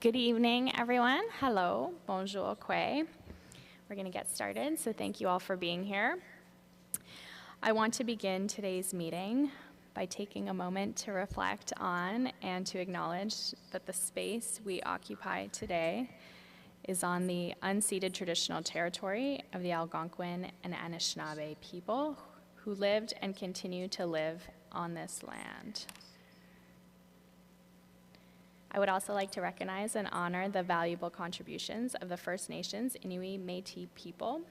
Good evening, everyone. Hello, bonjour, quoi. We're going to get started, so thank you all for being here. I want to begin today's meeting by taking a moment to reflect on and to acknowledge that the space we occupy today is on the unceded traditional territory of the Algonquin and Anishinaabe people who lived and continue to live on this land. I would also like to recognize and honor the valuable contributions of the First Nations Inuit Métis people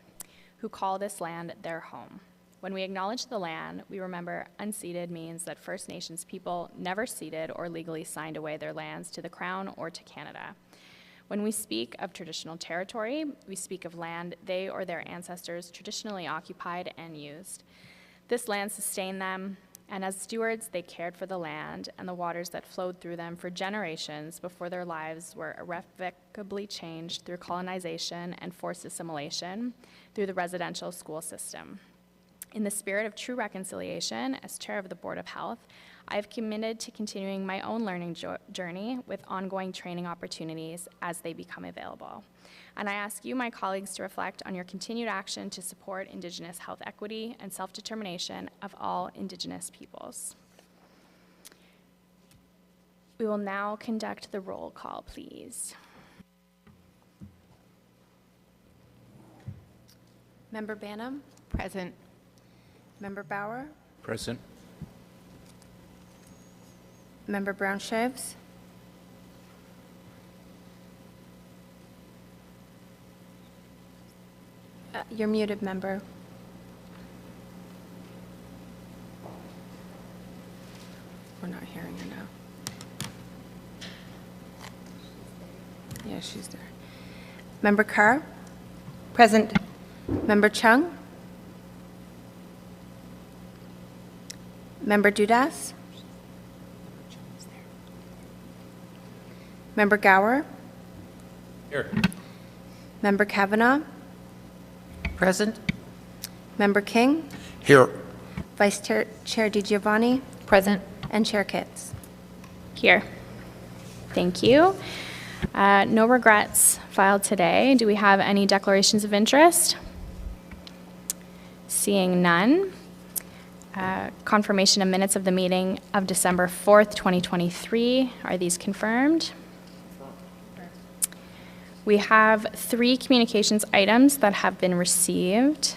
who call this land their home. When we acknowledge the land, we remember unceded means that First Nations people never ceded or legally signed away their lands to the Crown or to Canada. When we speak of traditional territory, we speak of land they or their ancestors traditionally occupied and used. This land sustained them, and as stewards, they cared for the land and the waters that flowed through them for generations before their lives were irrevocably changed through colonization and forced assimilation through the residential school system. In the spirit of true reconciliation, as chair of the Board of Health, I have committed to continuing my own learning journey with ongoing training opportunities as they become available. And I ask you, my colleagues, to reflect on your continued action to support Indigenous health equity and self-determination of all Indigenous peoples. We will now conduct the roll call, please. Member Banham? Present. Member Bauer? Present. Member Brown-Shaves? You're muted, member. We're not hearing her now. Yeah, she's there. Member Carr? Present. Member Chung? Member Dudas? Member Gower? Here. Member Kavanaugh? Present. Member King? Here. Vice Chair DiGiovanni? Present. And Chair Kitts. Here. Thank you. No regrets filed today. Do we have any declarations of interest? Seeing none. Confirmation of minutes of the meeting of December 4th, 2023. Are these confirmed? We have 3 communications items that have been received.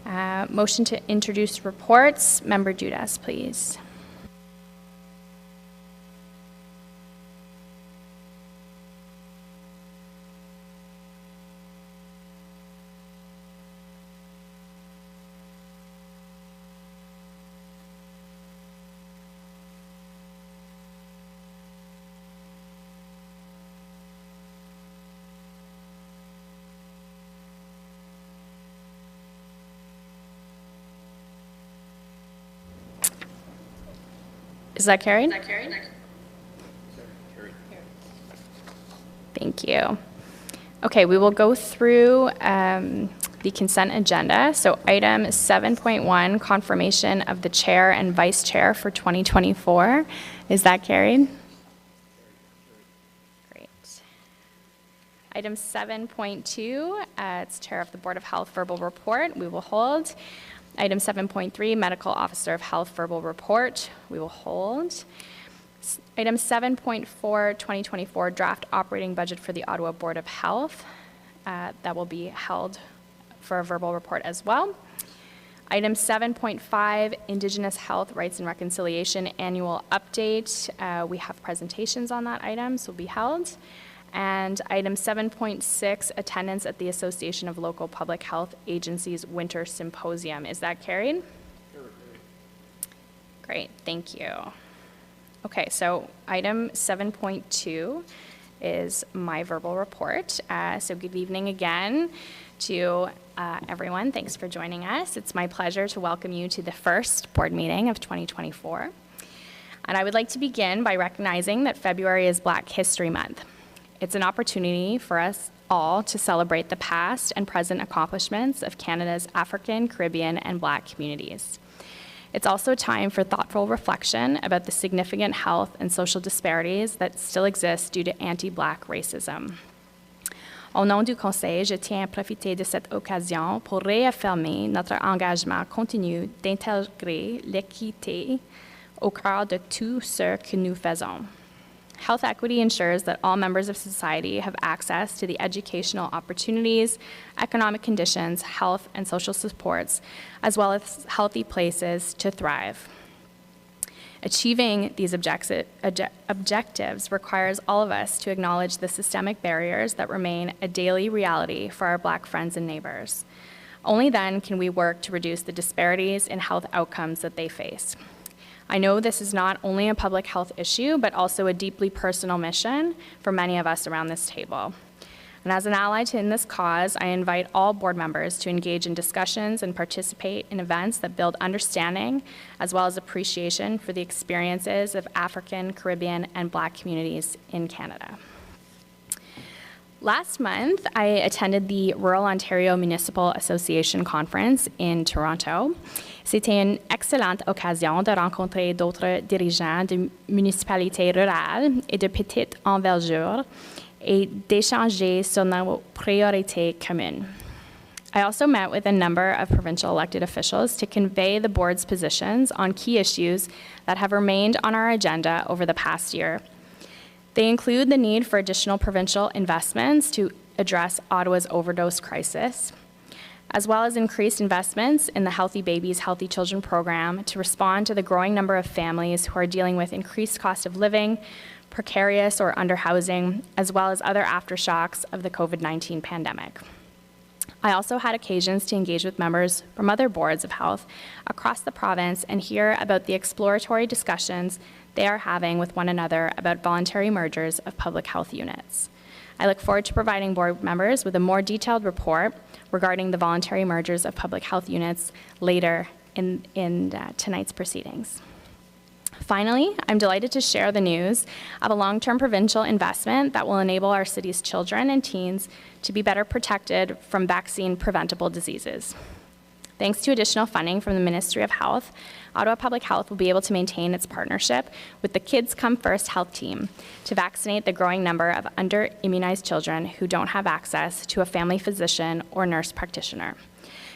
Motion to introduce reports. Member Dudas, please. Is that carried? Thank you. Okay, we will go through the consent agenda. So item 7.1, confirmation of the chair and vice chair for 2024. Is that carried? Great. Item 7.2, it's chair of the Board of Health verbal report. We will hold. Item 7.3, Medical Officer of Health verbal report, we will hold. Item 7.4, 2024 draft operating budget for the Ottawa Board of Health, that will be held for a verbal report as well. Item 7.5, Indigenous Health Rights and Reconciliation Annual Update. We have presentations on that item, so will be held. And item 7.6, attendance at the Association of Local Public Health Agencies Winter Symposium. Is that carried? Great, thank you. Okay, so item 7.2 is my verbal report. So good evening again to everyone. Thanks for joining us. It's my pleasure to welcome you to the first board meeting of 2024. And I would like to begin by recognizing that February is Black History Month. It's an opportunity for us all to celebrate the past and present accomplishments of Canada's African, Caribbean, and Black communities. It's also time for thoughtful reflection about the significant health and social disparities that still exist due to anti-Black racism. Au nom du Conseil, je tiens à profiter de cette occasion pour réaffirmer notre engagement continu d'intégrer l'équité au cœur de tout ce que nous faisons. Health equity ensures that all members of society have access to the educational opportunities, economic conditions, health and social supports, as well as healthy places to thrive. Achieving these objectives requires all of us to acknowledge the systemic barriers that remain a daily reality for our Black friends and neighbors. Only then can we work to reduce the disparities in health outcomes that they face. I know this is not only a public health issue, but also a deeply personal mission for many of us around this table. And as an ally in this cause, I invite all board members to engage in discussions and participate in events that build understanding, as well as appreciation for the experiences of African, Caribbean, and Black communities in Canada. Last month, I attended the Rural Ontario Municipal Association Conference in Toronto. C'était une excellente occasion de rencontrer d'autres dirigeants de municipalités rurales et de petite envergure et d'échanger sur nos priorités communes. I also met with a number of provincial elected officials to convey the board's positions on key issues that have remained on our agenda over the past year. They include the need for additional provincial investments to address Ottawa's overdose crisis, as well as increased investments in the Healthy Babies, Healthy Children program to respond to the growing number of families who are dealing with increased cost of living, precarious or underhousing, as well as other aftershocks of the COVID-19 pandemic. I also had occasions to engage with members from other boards of health across the province and hear about the exploratory discussions they are having with one another about voluntary mergers of public health units. I look forward to providing board members with a more detailed report regarding the voluntary mergers of public health units later in tonight's proceedings. Finally, I'm delighted to share the news of a long-term provincial investment that will enable our city's children and teens to be better protected from vaccine-preventable diseases. Thanks to additional funding from the Ministry of Health, Ottawa Public Health will be able to maintain its partnership with the Kids Come First health team to vaccinate the growing number of under-immunized children who don't have access to a family physician or nurse practitioner.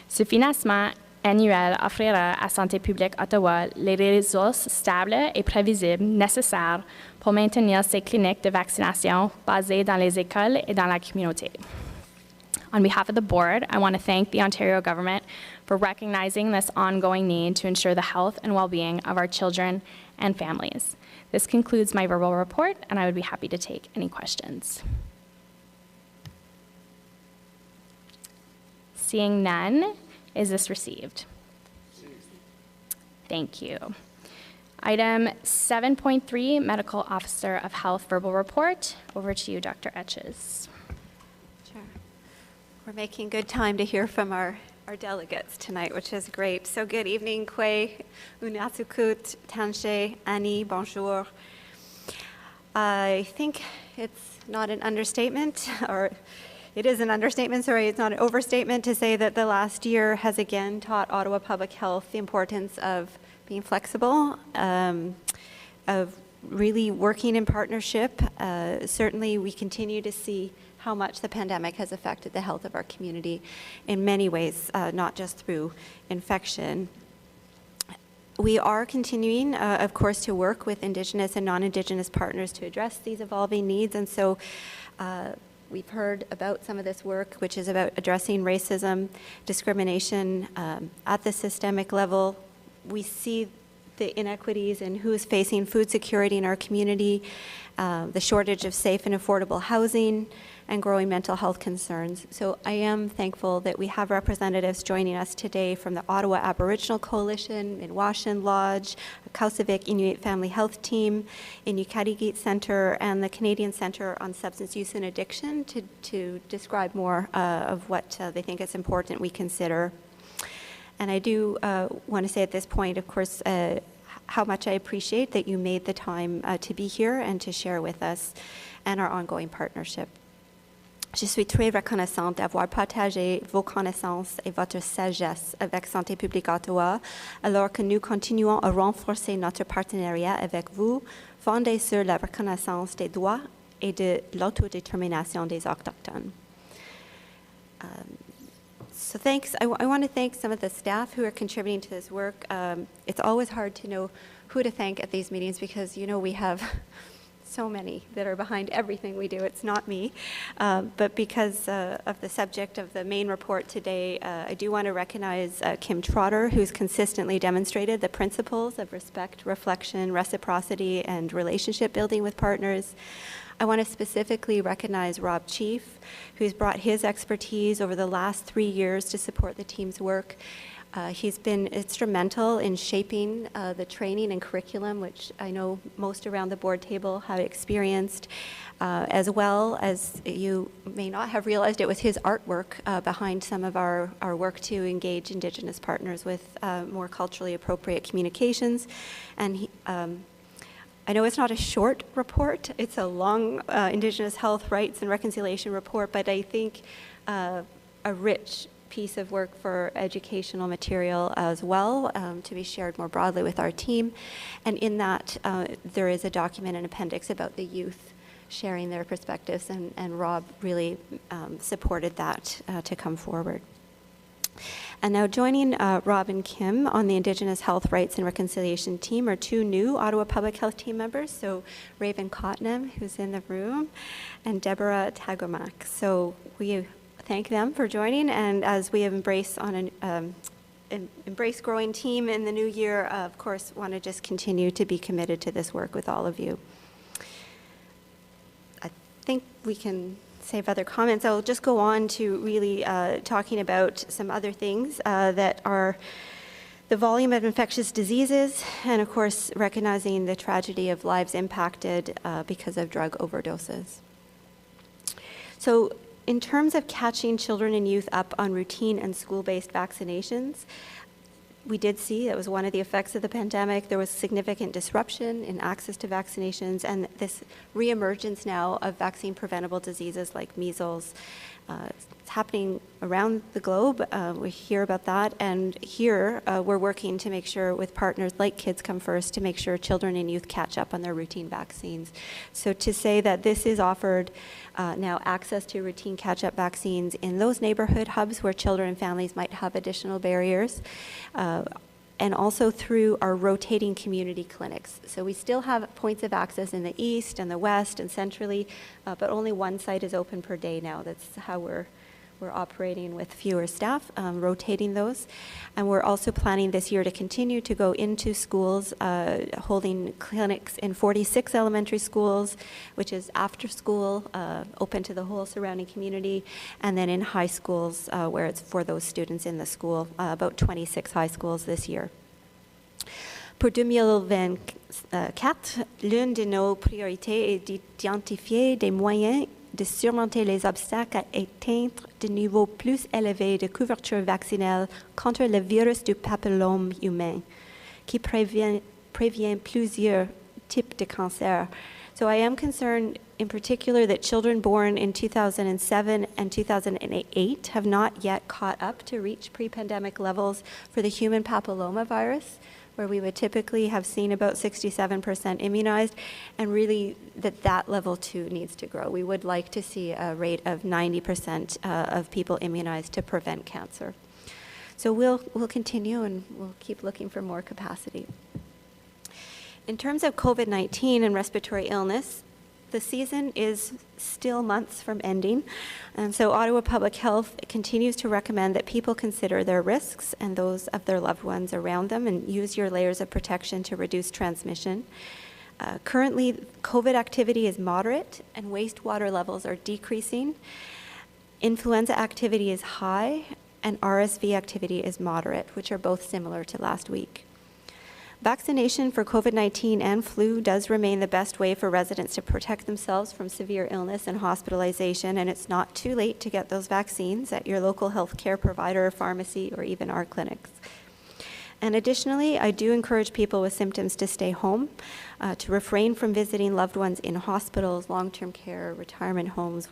Ce financement annuel offrira à Santé publique Ottawa les ressources stables et prévisibles nécessaires pour maintenir ces cliniques de vaccination basées dans les écoles et dans la communauté. On behalf of the board, I want to thank the Ontario government for recognizing this ongoing need to ensure the health and well-being of our children and families. This concludes my verbal report, and I would be happy to take any questions. Seeing none, is this received? Thank you. Item 7.3, Medical Officer of Health Verbal Report. Over to you, Dr. Etches. Sure. We're making good time to hear from our delegates tonight, which is great. So good evening, Kwe, Unatsukut, Tanshe, Annie, bonjour. I think it's not an understatement, or it is an understatement, sorry, it's not an overstatement to say that the last year has again taught Ottawa Public Health the importance of being flexible, of really working in partnership. Certainly we continue to see how much the pandemic has affected the health of our community in many ways, not just through infection. We are continuing, of course, to work with Indigenous and non-Indigenous partners to address these evolving needs, and so we've heard about some of this work, which is about addressing racism, discrimination at the systemic level. We see the inequities in who is facing food security in our community, the shortage of safe and affordable housing, and growing mental health concerns. So I am thankful that we have representatives joining us today from the Ottawa Aboriginal Coalition, Minwashin Lodge, Kausavik Inuit Family Health Team, Inukarigit Center, and the Canadian Center on Substance Use and Addiction to describe more of what they think is important we consider. And I do want to say at this point, of course, how much I appreciate that you made the time to be here and to share with us and our ongoing partnership. Je suis très reconnaissante d'avoir partagé vos connaissances et votre sagesse avec Santé publique Ottawa, alors que nous continuons à renforcer notre partenariat avec vous, fondé sur la reconnaissance des droits et de l'autodétermination des Autochtones. So thanks. I want to thank some of the staff who are contributing to this work. It's always hard to know who to thank at these meetings because, you know, we have so many that are behind everything we do. It's not me. But because of the subject of the main report today, I do want to recognize Kim Trotter, who's consistently demonstrated the principles of respect, reflection, reciprocity, and relationship building with partners. I want to specifically recognize Rob Chief, who's brought his expertise over the last 3 years to support the team's work. He's been instrumental in shaping the training and curriculum, which I know most around the board table have experienced, as well as you may not have realized it was his artwork behind some of our work to engage Indigenous partners with more culturally appropriate communications. And I know it's not a short report, it's a long Indigenous health rights and reconciliation report, but I think a rich piece of work for educational material as well to be shared more broadly with our team. And in that, there is a document and appendix about the youth sharing their perspectives, and Rob really supported that to come forward. And now joining Rob and Kim on the Indigenous Health Rights and Reconciliation team are 2 new Ottawa Public Health team members, so Raven Cottenham, who's in the room, and Deborah Tagomak. So we thank them for joining, and as we have embraced on an embrace growing team in the new year, of course, want to just continue to be committed to this work with all of you. I think we can save other comments. I'll just go on to really talking about some other things that are the volume of infectious diseases, and of course, recognizing the tragedy of lives impacted because of drug overdoses. So in terms of catching children and youth up on routine and school-based vaccinations, we did see that was one of the effects of the pandemic. There was significant disruption in access to vaccinations, and this reemergence now of vaccine-preventable diseases like measles. It's happening around the globe. We hear about that, and here we're working to make sure with partners like Kids Come First to make sure children and youth catch up on their routine vaccines. So to say that this is offered now access to routine catch-up vaccines in those neighborhood hubs where children and families might have additional barriers, and also through our rotating community clinics. So we still have points of access in the east and the west and centrally, but only one site is open per day now. That's how we're operating with fewer staff, rotating those. And we're also planning this year to continue to go into schools, holding clinics in 46 elementary schools, which is after school, open to the whole surrounding community, and then in high schools where it's for those students in the school, about 26 high schools this year. Pour 2024, l'une de nos priorités est d'identifier des moyens de surmonter les obstacles à atteindre de niveaux plus élevés de couverture vaccinale contre le virus du papillome humain, qui prévient plusieurs types de cancers. So I am concerned in particular that children born in 2007 and 2008 have not yet caught up to reach pre-pandemic levels for the human papillomavirus, where we would typically have seen about 67% immunized, and really that level too needs to grow. We would like to see a rate of 90% of people immunized to prevent cancer. So we'll continue, and we'll keep looking for more capacity. In terms of COVID-19 and respiratory illness, the season is still months from ending, and so Ottawa Public Health continues to recommend that people consider their risks and those of their loved ones around them and use your layers of protection to reduce transmission. Currently, COVID activity is moderate and wastewater levels are decreasing. Influenza activity is high and RSV activity is moderate, which are both similar to last week. Vaccination for COVID-19 and flu does remain the best way for residents to protect themselves from severe illness and hospitalization, and it's not too late to get those vaccines at your local health care provider or pharmacy or even our clinics. And additionally, I do encourage people with symptoms to stay home, to refrain from visiting loved ones in hospitals, long-term care, retirement homes,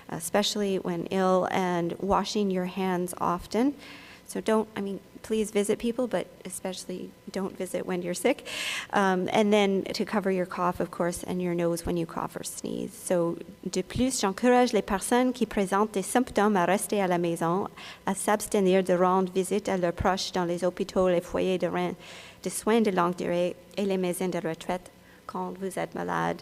especially when ill, and washing your hands often. So please visit people, but especially don't visit when you're sick. And then to cover your cough, of course, and your nose when you cough or sneeze. So, de plus, j'encourage les personnes qui présentent des symptômes à rester à la maison, à s'abstenir de rendre visite à leurs proches dans les hôpitaux, les foyers de soins de longue durée et les maisons de retraite quand vous êtes malade,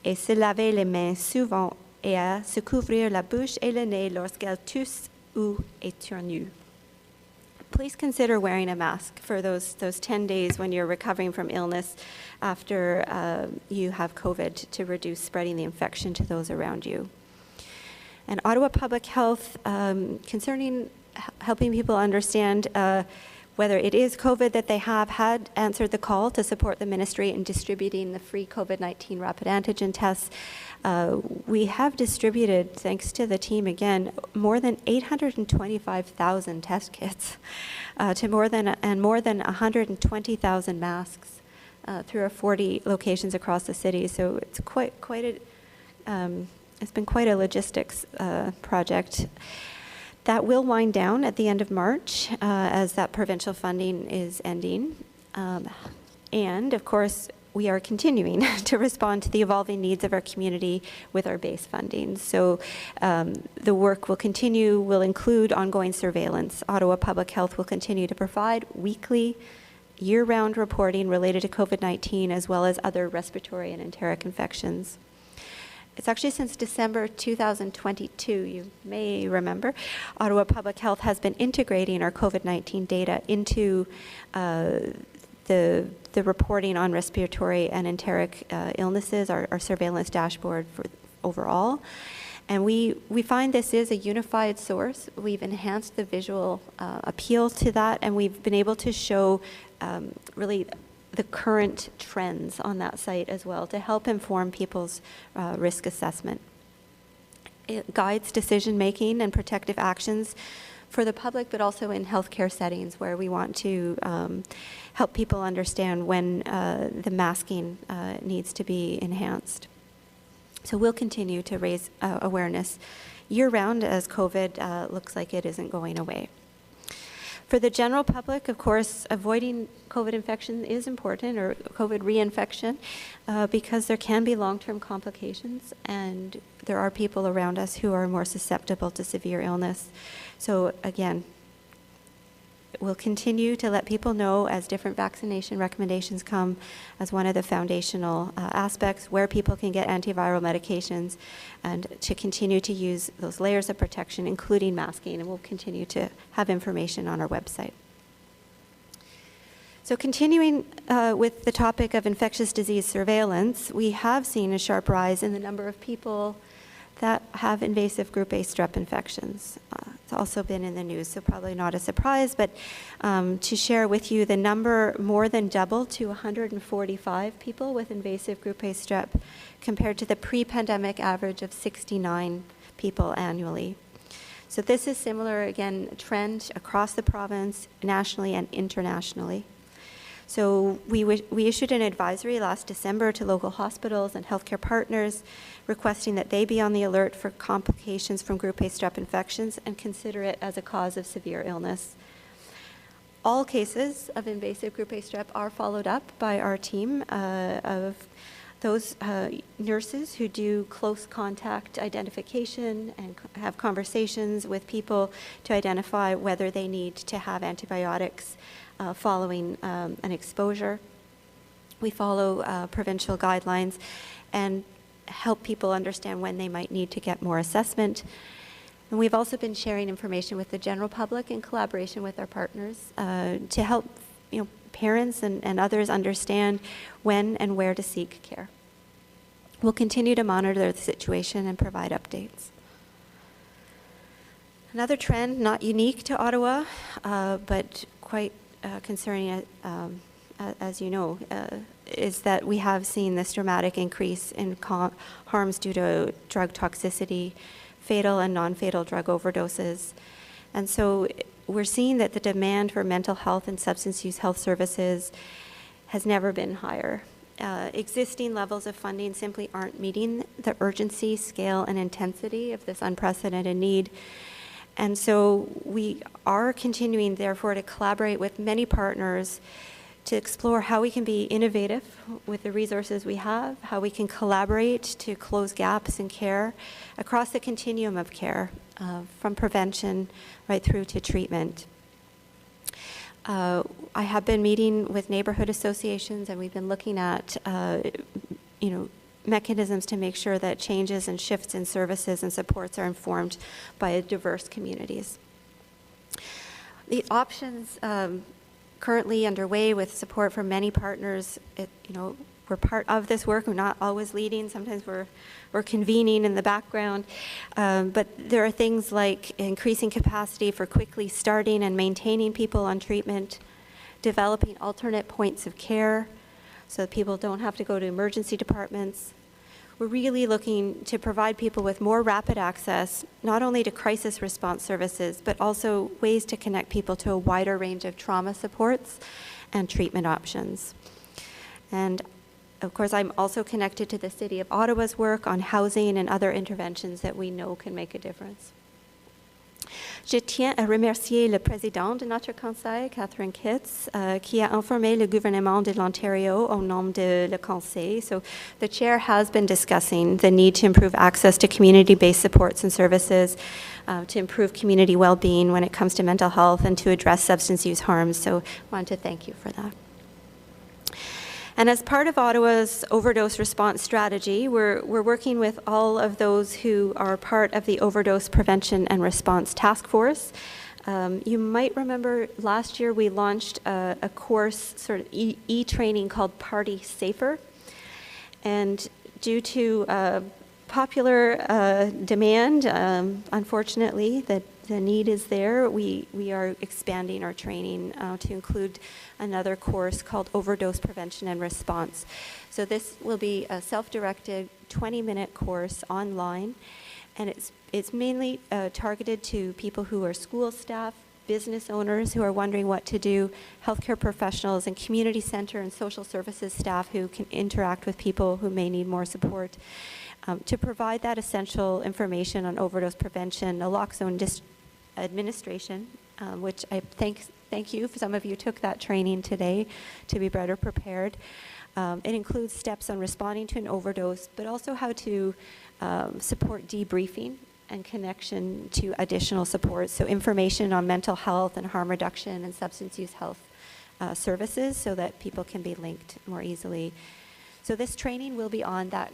et se laver les mains souvent et à se couvrir la bouche et le nez lorsqu'elles toussent ou éternuent. Please consider wearing a mask for those 10 days when you're recovering from illness after you have COVID to reduce spreading the infection to those around you. And Ottawa Public Health, concerning helping people understand whether it is COVID that they have, had answered the call to support the ministry in distributing the free COVID-19 rapid antigen tests. We have distributed, thanks to the team again, more than 825,000 test kits to more than 120,000 masks through our 40 locations across the city. So it's it's been quite a logistics project. That will wind down at the end of March as that provincial funding is ending. And of course, we are continuing to respond to the evolving needs of our community with our base funding. So the work will continue, will include ongoing surveillance. Ottawa Public Health will continue to provide weekly, year-round reporting related to COVID-19 as well as other respiratory and enteric infections. It's actually since December 2022, you may remember, Ottawa Public Health has been integrating our COVID-19 data into the reporting on respiratory and enteric illnesses, our surveillance dashboard for overall. And we find this is a unified source. We've enhanced the visual appeal to that, and we've been able to show really the current trends on that site as well to help inform people's risk assessment. It guides decision-making and protective actions for the public, but also in healthcare settings where we want to help people understand when the masking needs to be enhanced. So we'll continue to raise awareness year-round as COVID looks like it isn't going away. For the general public, of course, avoiding COVID infection is important, or COVID reinfection, because there can be long-term complications, and there are people around us who are more susceptible to severe illness. So again, we'll continue to let people know as different vaccination recommendations come as one of the foundational aspects where people can get antiviral medications, and to continue to use those layers of protection, including masking, and we'll continue to have information on our website. So continuing with the topic of infectious disease surveillance, we have seen a sharp rise in the number of people that have invasive group A strep infections. It's also been in the news, so probably not a surprise, but to share with you the number more than doubled to 145 people with invasive group A strep compared to the pre-pandemic average of 69 people annually. So this is similar, again, trend across the province, nationally and internationally. So we issued an advisory last December to local hospitals and healthcare partners requesting that they be on the alert for complications from group A strep infections and consider it as a cause of severe illness. All cases of invasive group A strep are followed up by our team of those nurses who do close contact identification and have conversations with people to identify whether they need to have antibiotics following an exposure. We follow provincial guidelines and help people understand when they might need to get more assessment. And we've also been sharing information with the general public in collaboration with our partners to help parents and others understand when and where to seek care. We'll continue to monitor the situation and provide updates. Another trend, not unique to Ottawa, but quite concerning, as you know, is that we have seen this dramatic increase in harms due to drug toxicity, fatal and non-fatal drug overdoses. And so we're seeing that the demand for mental health and substance use health services has never been higher. Existing levels of funding simply aren't meeting the urgency, scale, and intensity of this unprecedented need. And so we are continuing, therefore, to collaborate with many partners to explore how we can be innovative with the resources we have, how we can collaborate to close gaps in care across the continuum of care, from prevention right through to treatment. I have been meeting with neighborhood associations, and we've been looking at, mechanisms to make sure that changes and shifts in services and supports are informed by diverse communities. The options currently underway with support from many partners, we're part of this work. We're not always leading. Sometimes we're convening in the background. But there are things like increasing capacity for quickly starting and maintaining people on treatment, developing alternate points of care so that people don't have to go to emergency departments. We're really looking to provide people with more rapid access, not only to crisis response services, but also ways to connect people to a wider range of trauma supports and treatment options. And of course, I'm also connected to the City of Ottawa's work on housing and other interventions that we know can make a difference. Je tiens à remercier le président de notre conseil, Catherine Kitts, qui a informé le gouvernement de l'Ontario au nom de le conseil. So the chair has been discussing the need to improve access to community-based supports and services, to improve community well-being when it comes to mental health and to address substance use harms. So I want to thank you for that. And as part of Ottawa's overdose response strategy, we're working with all of those who are part of the Overdose Prevention and Response Task Force. You might remember last year we launched a course, sort of e-training called Party Safer. And due to popular demand, unfortunately, the need is there. We are expanding our training to include another course called Overdose Prevention and Response. So this will be a self-directed 20-minute course online, and it's mainly targeted to people who are school staff, business owners who are wondering what to do, healthcare professionals, and community center and social services staff who can interact with people who may need more support. To provide that essential information on overdose prevention, naloxone administration, which I thank you, for some of you took that training today to be better prepared. It includes steps on responding to an overdose, but also how to support debriefing and connection to additional supports. So information on mental health and harm reduction and substance use health services so that people can be linked more easily. So this training will be on that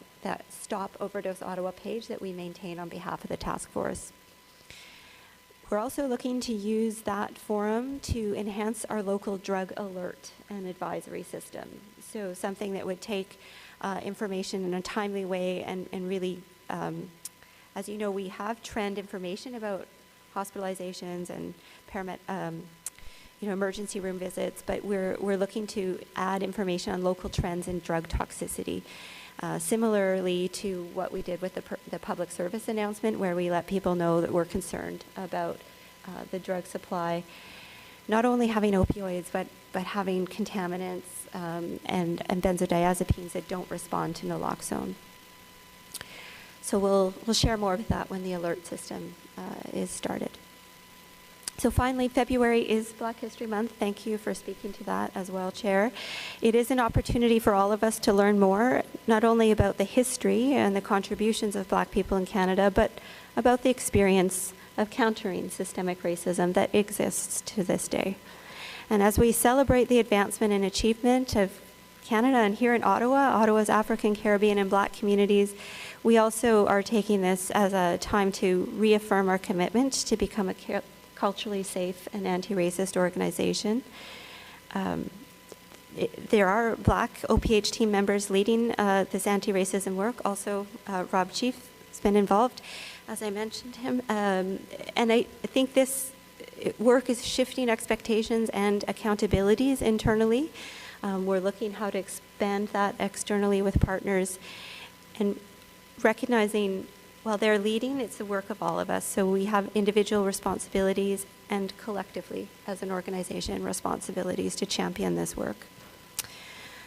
Stop Overdose Ottawa page that we maintain on behalf of the task force. We're also looking to use that forum to enhance our local drug alert and advisory system. So something that would take information in a timely way and really, as you know, we have trend information about hospitalizations and emergency room visits, but we're looking to add information on local trends in drug toxicity. Similarly to what we did with the public service announcement, where we let people know that we're concerned about the drug supply, not only having opioids, but having contaminants and benzodiazepines that don't respond to naloxone. So we'll share more of that when the alert system is started. So finally, February is Black History Month. Thank you for speaking to that as well, Chair. It is an opportunity for all of us to learn more, not only about the history and the contributions of Black people in Canada, but about the experience of countering systemic racism that exists to this day. And as we celebrate the advancement and achievement of Canada and here in Ottawa's African, Caribbean, and Black communities, we also are taking this as a time to reaffirm our commitment to become a culturally safe and anti-racist organization. There are Black OPH team members leading this anti-racism work. Also, Rob Chief has been involved, as I mentioned him. And I think this work is shifting expectations and accountabilities internally. We're looking how to expand that externally with partners and recognizing while they're leading, it's the work of all of us. So we have individual responsibilities and collectively, as an organization, responsibilities to champion this work.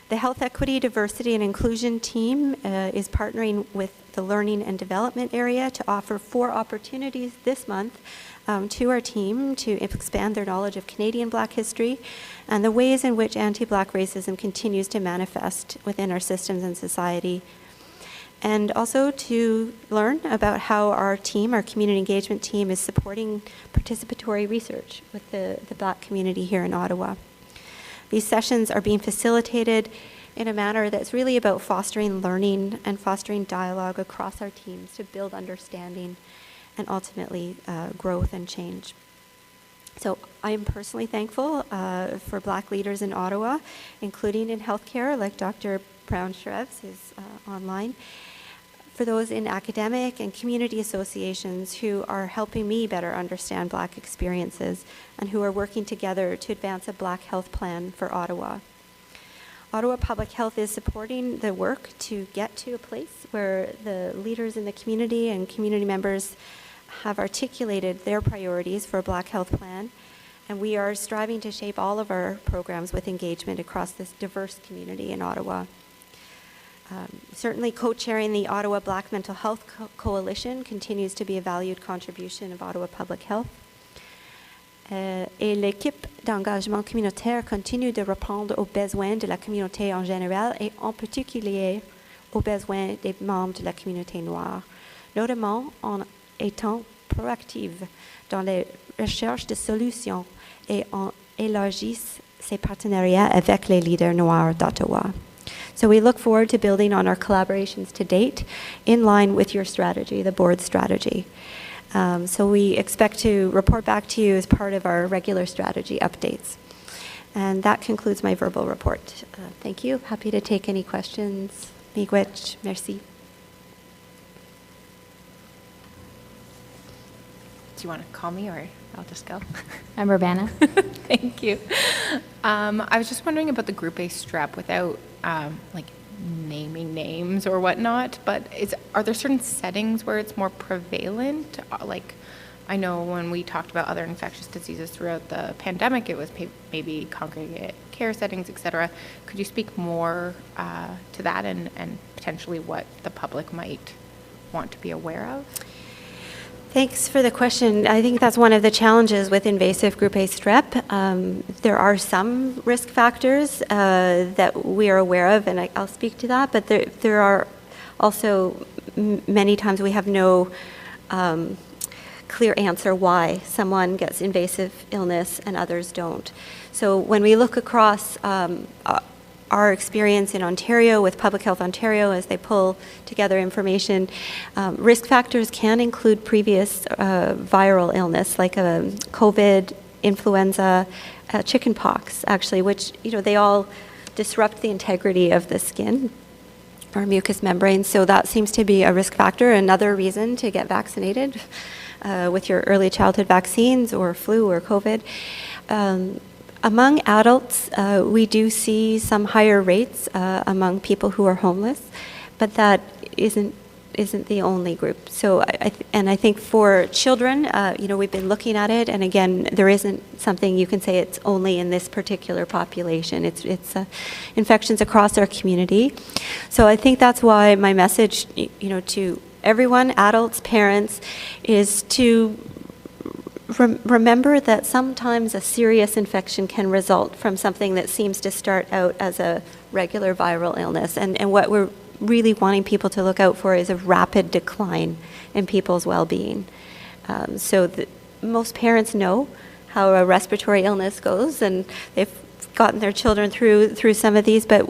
The Health Equity, Diversity, and Inclusion team is partnering with the Learning and Development area to offer 4 opportunities this month to our team to expand their knowledge of Canadian Black history and the ways in which anti-Black racism continues to manifest within our systems and society. And also to learn about how our team, our community engagement team, is supporting participatory research with the Black community here in Ottawa. These sessions are being facilitated in a manner that's really about fostering learning and fostering dialogue across our teams to build understanding and ultimately growth and change. So I am personally thankful for Black leaders in Ottawa, including in healthcare, like Dr. Brown-Shrevs, who's online, for those in academic and community associations who are helping me better understand Black experiences and who are working together to advance a Black health plan for Ottawa. Ottawa Public Health is supporting the work to get to a place where the leaders in the community and community members have articulated their priorities for a Black health plan, and we are striving to shape all of our programs with engagement across this diverse community in Ottawa. Certainly co-chairing the Ottawa Black Mental Health Coalition continues to be a valued contribution of Ottawa Public Health. Et l'équipe d'engagement communautaire continue de répondre aux besoins de la communauté en général et en particulier aux besoins des membres de la communauté noire, notamment en étant proactive dans les recherches de solutions et en élargissant ses partenariats avec les leaders noirs d'Ottawa. So we look forward to building on our collaborations to date in line with your strategy, the board's strategy. So we expect to report back to you as part of our regular strategy updates. And that concludes my verbal report. Thank you. Happy to take any questions. Miigwech. Merci. Do you want to call me or I'll just go? Member Bana? Thank you. I was just wondering about the Group A strep without like naming names or whatnot, but are there certain settings where it's more prevalent? Like I know when we talked about other infectious diseases throughout the pandemic, it was maybe congregate care settings, et cetera. Could you speak more to that and potentially what the public might want to be aware of? Thanks for the question. I think that's one of the challenges with invasive Group A strep. There are some risk factors that we are aware of, and I'll speak to that, but there are also many times we have no clear answer why someone gets invasive illness and others don't. So when we look across our experience in Ontario with Public Health Ontario as they pull together information, risk factors can include previous viral illness like COVID, influenza, chickenpox, actually, which they all disrupt the integrity of the skin or mucous membrane. So that seems to be a risk factor. Another reason to get vaccinated with your early childhood vaccines or flu or COVID. Among adults, we do see some higher rates among people who are homeless, but that isn't the only group. So, I think for children, we've been looking at it, and again, there isn't something you can say it's only in this particular population. It's infections across our community. So I think that's why my message, to everyone, adults, parents, is to remember that sometimes a serious infection can result from something that seems to start out as a regular viral illness. And what we're really wanting people to look out for is a rapid decline in people's well-being. Most parents know how a respiratory illness goes, and they've gotten their children through some of these, but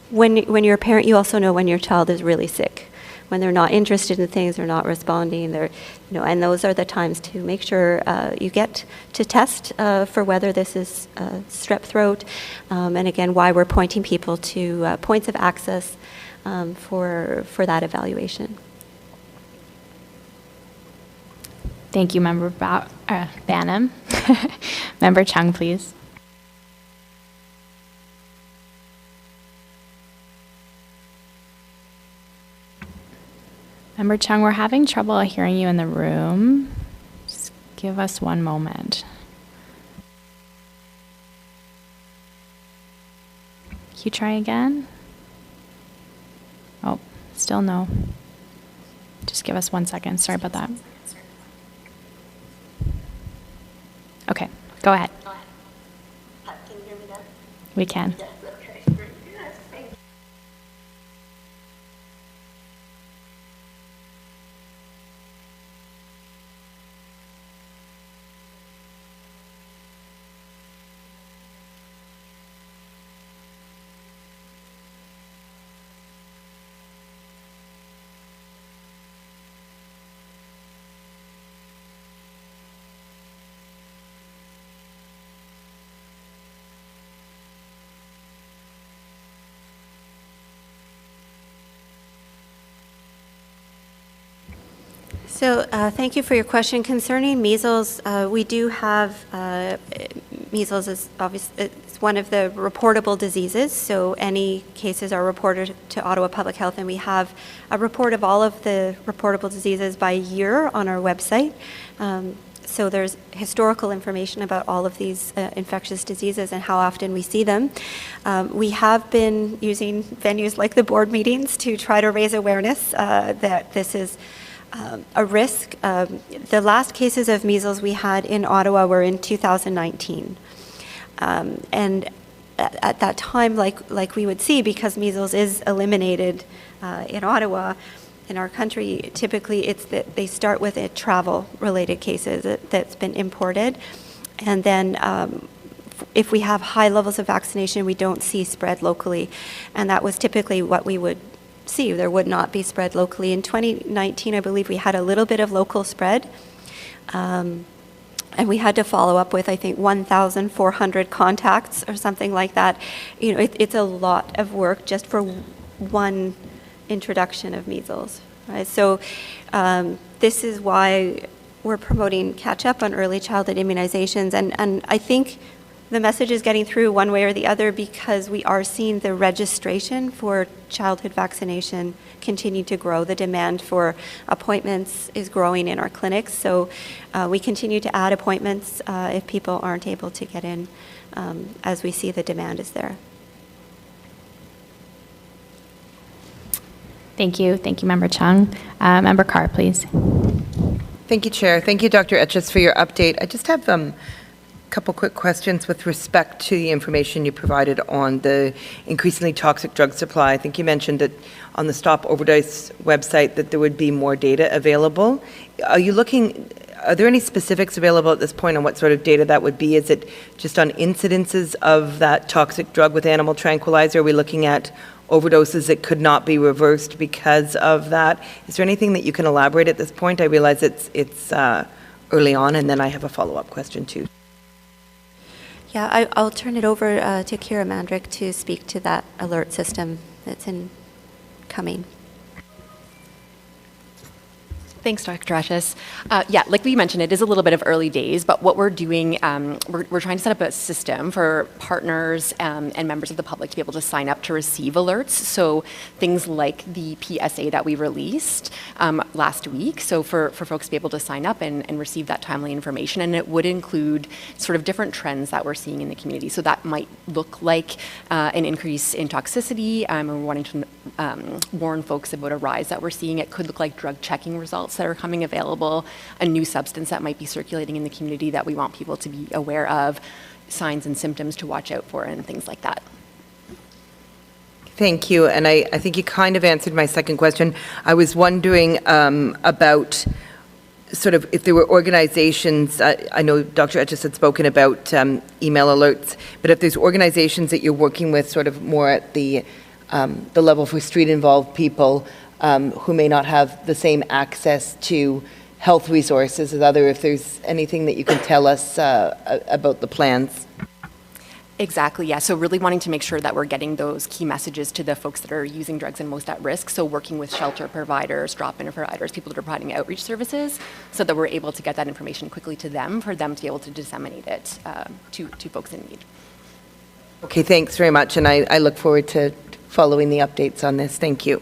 when you're a parent, you also know when your child is really sick. When they're not interested in things, they're not responding, and those are the times to make sure you get to test for whether this is strep throat, and again, why we're pointing people to points of access for that evaluation. Thank you, Member Banham. Member Chung, please. Member Chung, we're having trouble hearing you in the room. Just give us one moment. Can you try again? Oh, still no. Just give us 1 second. Sorry about that. Okay, go ahead. Can you hear me now? We can. Yes, okay. Very good. Thank you. So thank you for your question. Concerning measles, we do have, measles is obviously, it's one of the reportable diseases, so any cases are reported to Ottawa Public Health, and we have a report of all of the reportable diseases by year on our website. So there's historical information about all of these infectious diseases and how often we see them. We have been using venues like the board meetings to try to raise awareness that this is a risk. The last cases of measles we had in Ottawa were in 2019. And at that time, like we would see, because measles is eliminated in Ottawa, in our country, typically it's that they start with a travel-related cases that's been imported. And then if we have high levels of vaccination, we don't see spread locally. And that was typically what we would see. There would not be spread locally. In 2019, I believe we had a little bit of local spread. And we had to follow up with, I think, 1,400 contacts or something like that. You know, it's a lot of work just for one introduction of measles, right? So this is why we're promoting catch-up on early childhood immunizations. And I think the message is getting through one way or the other because we are seeing the registration for childhood vaccination continue to grow. The demand for appointments is growing in our clinics. So we continue to add appointments if people aren't able to get in as we see the demand is there. Thank you. Thank you, Member Chung. Member Carr, please. Thank you, Chair. Thank you, Dr. Etches, for your update. I just have couple quick questions with respect to the information you provided on the increasingly toxic drug supply. I think you mentioned that on the Stop Overdose website that there would be more data available. Are there any specifics available at this point on what sort of data that would be? Is it just on incidences of that toxic drug with animal tranquilizer? Are we looking at overdoses that could not be reversed because of that? Is there anything that you can elaborate at this point? I realize it's early on, and then I have a follow-up question too. Yeah, I'll turn it over to Kira Mandrick to speak to that alert system that's coming. Thanks, Dr. Etches. Yeah, like we mentioned, it is a little bit of early days, but what we're doing, we're trying to set up a system for partners and members of the public to be able to sign up to receive alerts. So things like the PSA that we released last week, so for folks to be able to sign up and receive that timely information, and it would include sort of different trends that we're seeing in the community. So that might look like an increase in toxicity, and we're wanting to warn folks about a rise that we're seeing. It could look like drug checking results that are coming available, a new substance that might be circulating in the community that we want people to be aware of, signs and symptoms to watch out for, and things like that. Thank you. And I think you kind of answered my second question. I was wondering about sort of if there were organizations, I know Dr. Etches had spoken about email alerts, but if there's organizations that you're working with sort of more at the level for street-involved people who may not have the same access to health resources as other, if there's anything that you can tell us about the plans. Exactly, yeah. So really wanting to make sure that we're getting those key messages to the folks that are using drugs and most at risk. So working with shelter providers, drop-in providers, people that are providing outreach services, so that we're able to get that information quickly to them for them to be able to disseminate it to folks in need. Okay, thanks very much. And I look forward to following the updates on this. Thank you.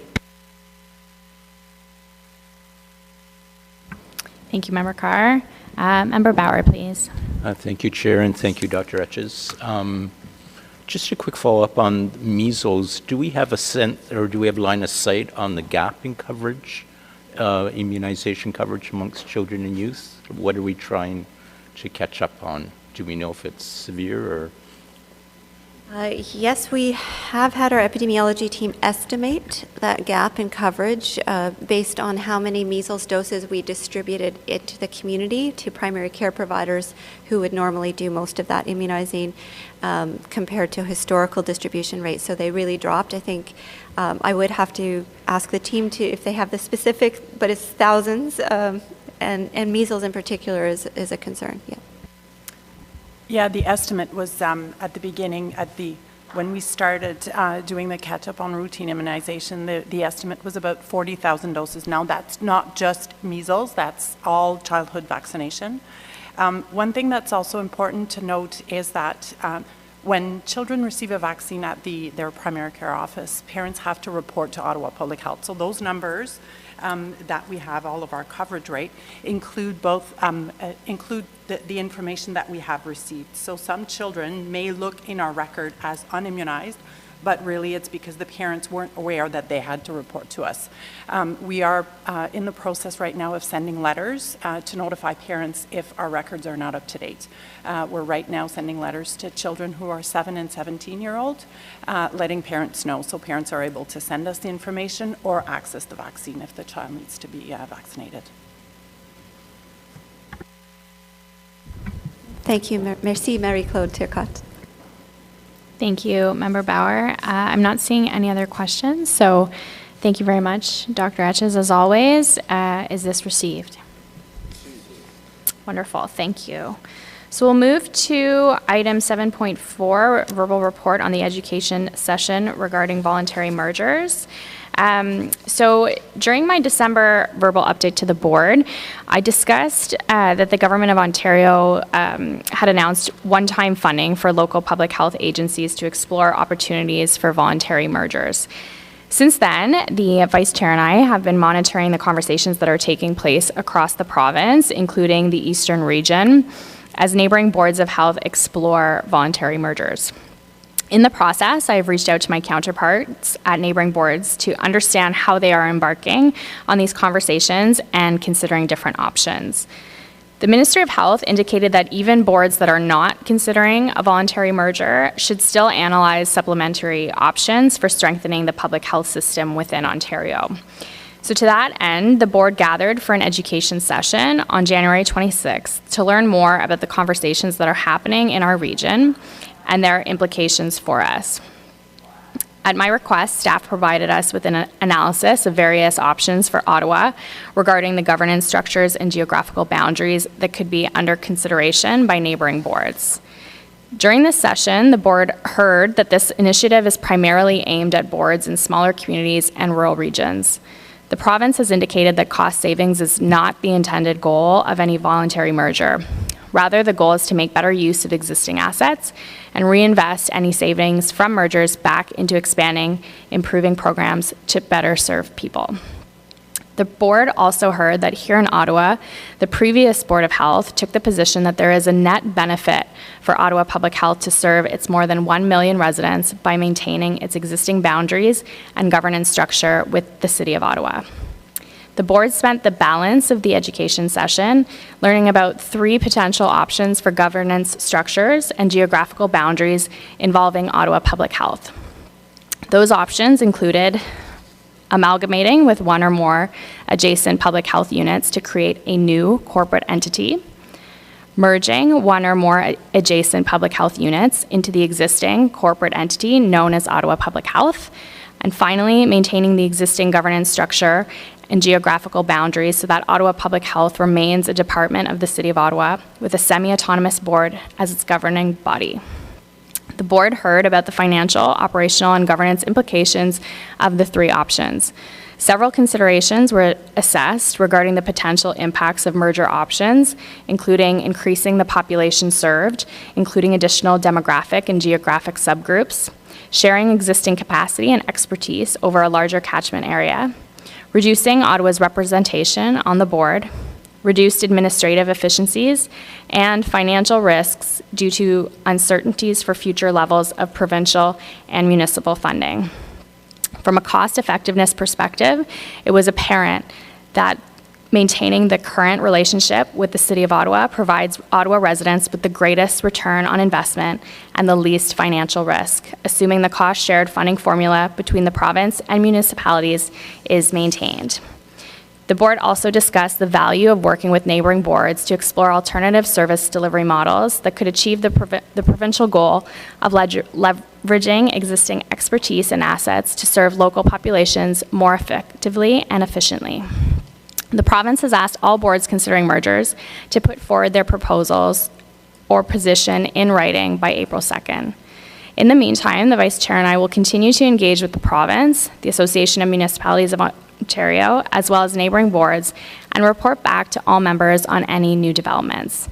Thank you, Member Carr. Member Bauer, please. Thank you, Chair, and thank you, Dr. Etches. Just a quick follow-up on measles. Do we have a sense, or do we have line of sight on the gap in coverage, immunization coverage amongst children and youth? What are we trying to catch up on? Do we know if it's severe or? Yes, we have had our epidemiology team estimate that gap in coverage based on how many measles doses we distributed into the community to primary care providers who would normally do most of that immunizing compared to historical distribution rates. So they really dropped. I think I would have to ask the team to, if they have the specific, but it's thousands, and measles in particular is a concern. Yeah. Yeah, the estimate was at the beginning, when we started doing the catch-up on routine immunization, the estimate was about 40,000 doses. Now, that's not just measles, that's all childhood vaccination. One thing that's also important to note is that when children receive a vaccine at their primary care office, parents have to report to Ottawa Public Health. So those numbers that we have, all of our coverage rate, include both include the information that we have received. So some children may look in our record as unimmunized, but really it's because the parents weren't aware that they had to report to us. We are in the process right now of sending letters to notify parents if our records are not up to date. We're right now sending letters to children who are 7 and 17-year-old, letting parents know, so parents are able to send us the information or access the vaccine if the child needs to be vaccinated. Thank you. Merci, Marie-Claude Turcotte. Thank you, Member Bauer. I'm not seeing any other questions, so thank you very much, Dr. Etches, as always. Is this received? Wonderful, thank you. So we'll move to item 7.4, verbal report on the education session regarding voluntary mergers. So during my December verbal update to the board, I discussed that the Government of Ontario had announced one-time funding for local public health agencies to explore opportunities for voluntary mergers. Since then, the Vice Chair and I have been monitoring the conversations that are taking place across the province, including the Eastern region, as neighboring boards of health explore voluntary mergers. In the process, I have reached out to my counterparts at neighboring boards to understand how they are embarking on these conversations and considering different options. The Ministry of Health indicated that even boards that are not considering a voluntary merger should still analyze supplementary options for strengthening the public health system within Ontario. So to that end, the board gathered for an education session on January 26th to learn more about the conversations that are happening in our region and their implications for us. At my request, staff provided us with an analysis of various options for Ottawa regarding the governance structures and geographical boundaries that could be under consideration by neighboring boards. During this session, the board heard that this initiative is primarily aimed at boards in smaller communities and rural regions. The province has indicated that cost savings is not the intended goal of any voluntary merger. Rather, the goal is to make better use of existing assets and reinvest any savings from mergers back into expanding, improving programs to better serve people. The board also heard that here in Ottawa, the previous Board of Health took the position that there is a net benefit for Ottawa Public Health to serve its more than 1 million residents by maintaining its existing boundaries and governance structure with the City of Ottawa. The board spent the balance of the education session learning about 3 potential options for governance structures and geographical boundaries involving Ottawa Public Health. Those options included amalgamating with 1 or more adjacent public health units to create a new corporate entity, merging 1 or more adjacent public health units into the existing corporate entity known as Ottawa Public Health, and finally, maintaining the existing governance structure and geographical boundaries so that Ottawa Public Health remains a department of the City of Ottawa with a semi-autonomous board as its governing body. The board heard about the financial, operational, and governance implications of the 3 options. Several considerations were assessed regarding the potential impacts of merger options, including increasing the population served, including additional demographic and geographic subgroups, sharing existing capacity and expertise over a larger catchment area, reducing Ottawa's representation on the board, reduced administrative efficiencies, and financial risks due to uncertainties for future levels of provincial and municipal funding. From a cost-effectiveness perspective, it was apparent that maintaining the current relationship with the City of Ottawa provides Ottawa residents with the greatest return on investment and the least financial risk, assuming the cost-shared funding formula between the province and municipalities is maintained. The board also discussed the value of working with neighboring boards to explore alternative service delivery models that could achieve the provincial goal of leveraging existing expertise and assets to serve local populations more effectively and efficiently. The province has asked all boards considering mergers to put forward their proposals or position in writing by April 2nd. In the meantime, the Vice Chair and I will continue to engage with the province, the Association of Municipalities of Ontario, as well as neighboring boards, and report back to all members on any new developments.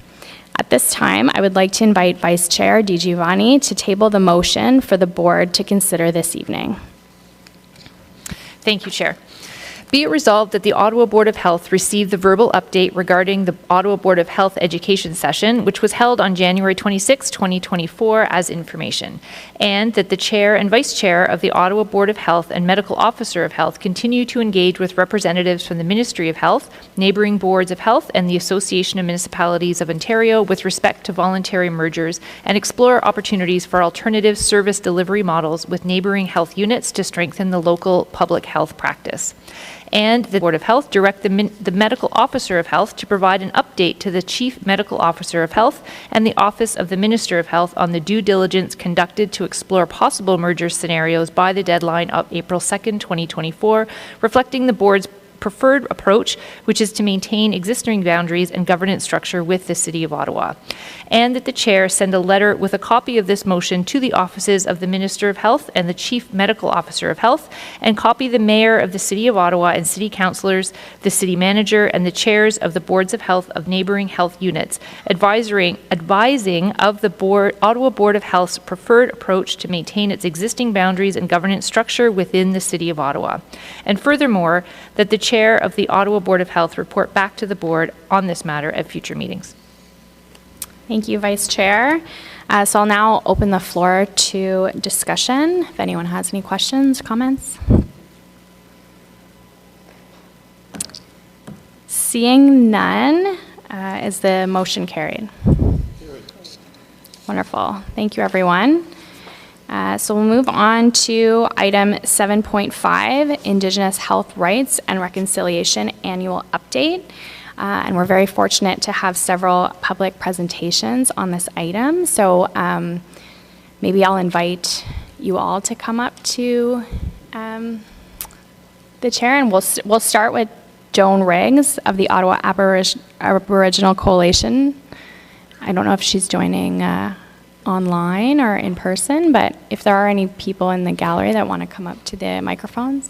At this time, I would like to invite Vice Chair DiGiovanni to table the motion for the board to consider this evening. Thank you, Chair. Be it resolved that the Ottawa Board of Health received the verbal update regarding the Ottawa Board of Health education session, which was held on January 26, 2024, as information, and that the Chair and Vice Chair of the Ottawa Board of Health and Medical Officer of Health continue to engage with representatives from the Ministry of Health, neighbouring boards of health, and the Association of Municipalities of Ontario with respect to voluntary mergers and explore opportunities for alternative service delivery models with neighbouring health units to strengthen the local public health practice. And the Board of Health direct the Medical Officer of Health to provide an update to the Chief Medical Officer of Health and the Office of the Minister of Health on the due diligence conducted to explore possible merger scenarios by the deadline of April 2nd, 2024, reflecting the Board's preferred approach, which is to maintain existing boundaries and governance structure with the City of Ottawa. And that the Chair send a letter with a copy of this motion to the offices of the Minister of Health and the Chief Medical Officer of Health, and copy the Mayor of the City of Ottawa and City Councillors, the City Manager, and the Chairs of the Boards of Health of neighbouring health units, advising of the Ottawa Board of Health's preferred approach to maintain its existing boundaries and governance structure within the City of Ottawa. And furthermore, that the Chair of the Ottawa Board of Health report back to the Board on this matter at future meetings. Thank you, Vice Chair. So I'll now open the floor to discussion. If anyone has any questions, comments. Seeing none, is the motion carried? Wonderful. Thank you, everyone. So we'll move on to item 7.5, Indigenous Health Rights and Reconciliation Annual Update. And we're very fortunate to have several public presentations on this item. So maybe I'll invite you all to come up to the chair, and we'll start with Joan Riggs of the Ottawa Aboriginal Coalition. I don't know if she's joining online or in person, but if there are any people in the gallery that want to come up to the microphones.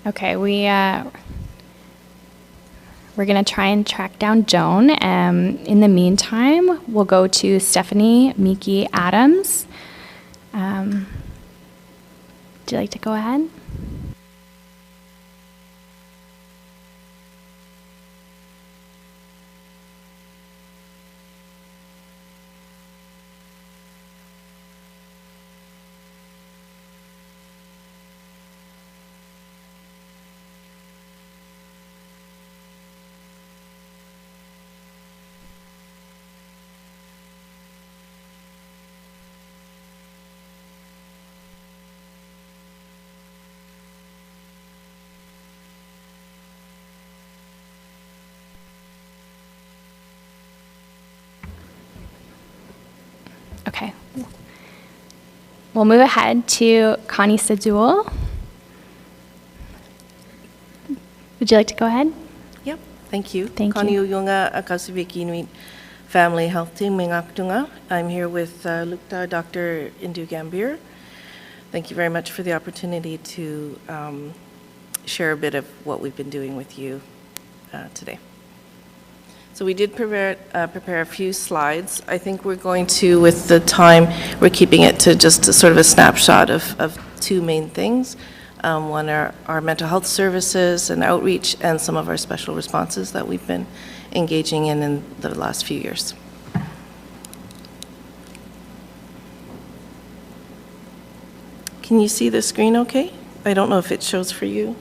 Okay, we're going to try and track down Joan. In the meantime, we'll go to Stephanie Miki Adams. Would you like to go ahead? Okay. We'll move ahead to Connie Sadul. Would you like to go ahead? Yep, thank you. Thank Connie you. Uyunga, Akasubik Inuit Family Health Team, Mingaktunga. I'm here with Lukta Dr. Indu Gambir. Thank you very much for the opportunity to share a bit of what we've been doing with you today. So we did prepare a few slides. I think we're going to, with the time, we're keeping it to just a sort of a snapshot of two main things. One are our mental health services and outreach, and some of our special responses that we've been engaging in the last few years. Can you see the screen okay? I don't know if it shows for you.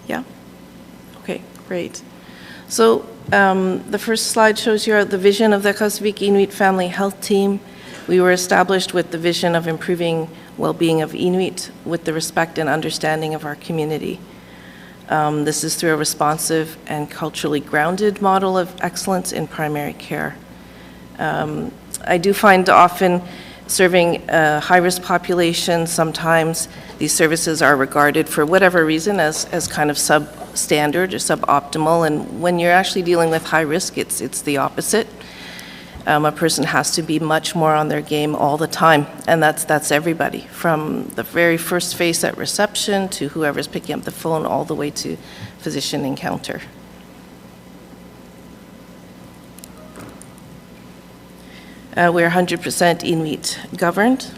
Yeah? Okay, great. So the first slide shows you the vision of the Akasubik Inuit Family Health Team. We were established with the vision of improving well-being of Inuit with the respect and understanding of our community. This is through a responsive and culturally grounded model of excellence in primary care. I do find often serving a high-risk population, sometimes these services are regarded for whatever reason as kind of substandard or suboptimal, and when you're actually dealing with high risk, it's the opposite. A person has to be much more on their game all the time, and that's everybody, from the very first face at reception to whoever's picking up the phone all the way to physician encounter. We're 100% Inuit governed.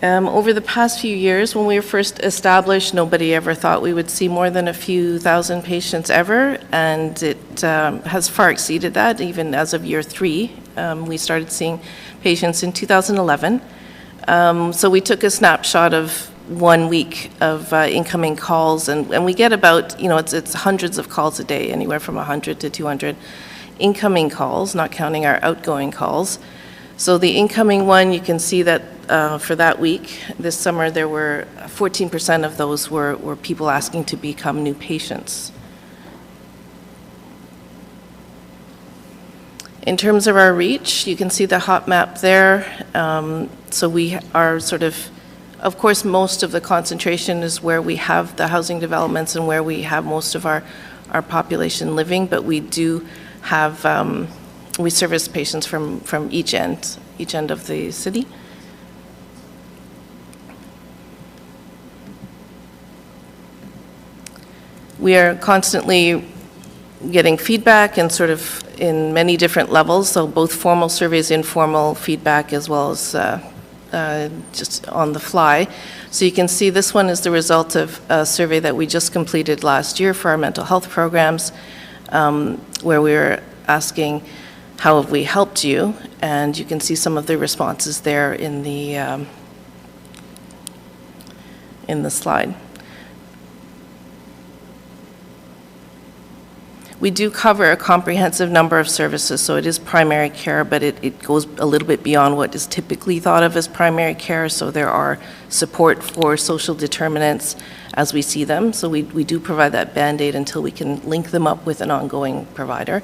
Over the past few years, when we were first established, nobody ever thought we would see more than a few thousand patients ever, and it has far exceeded that, even as of year 3. We started seeing patients in 2011. So we took a snapshot of 1 week of incoming calls, and we get about, it's hundreds of calls a day, anywhere from 100 to 200 incoming calls, not counting our outgoing calls. So the incoming one, you can see that for that week, this summer, there were 14% of those were people asking to become new patients. In terms of our reach, you can see the hot map there. So we are of course, most of the concentration is where we have the housing developments and where we have most of our population living, but we do have, we service patients from each end of the city. We are constantly getting feedback and in many different levels, so both formal surveys, informal feedback, as well as just on the fly. So you can see this one is the result of a survey that we just completed last year for our mental health programs, where we were asking, how have we helped you? And you can see some of the responses there in the slide. We do cover a comprehensive number of services, so it is primary care, but it goes a little bit beyond what is typically thought of as primary care, so there are support for social determinants as we see them. So we do provide that Band-Aid until we can link them up with an ongoing provider.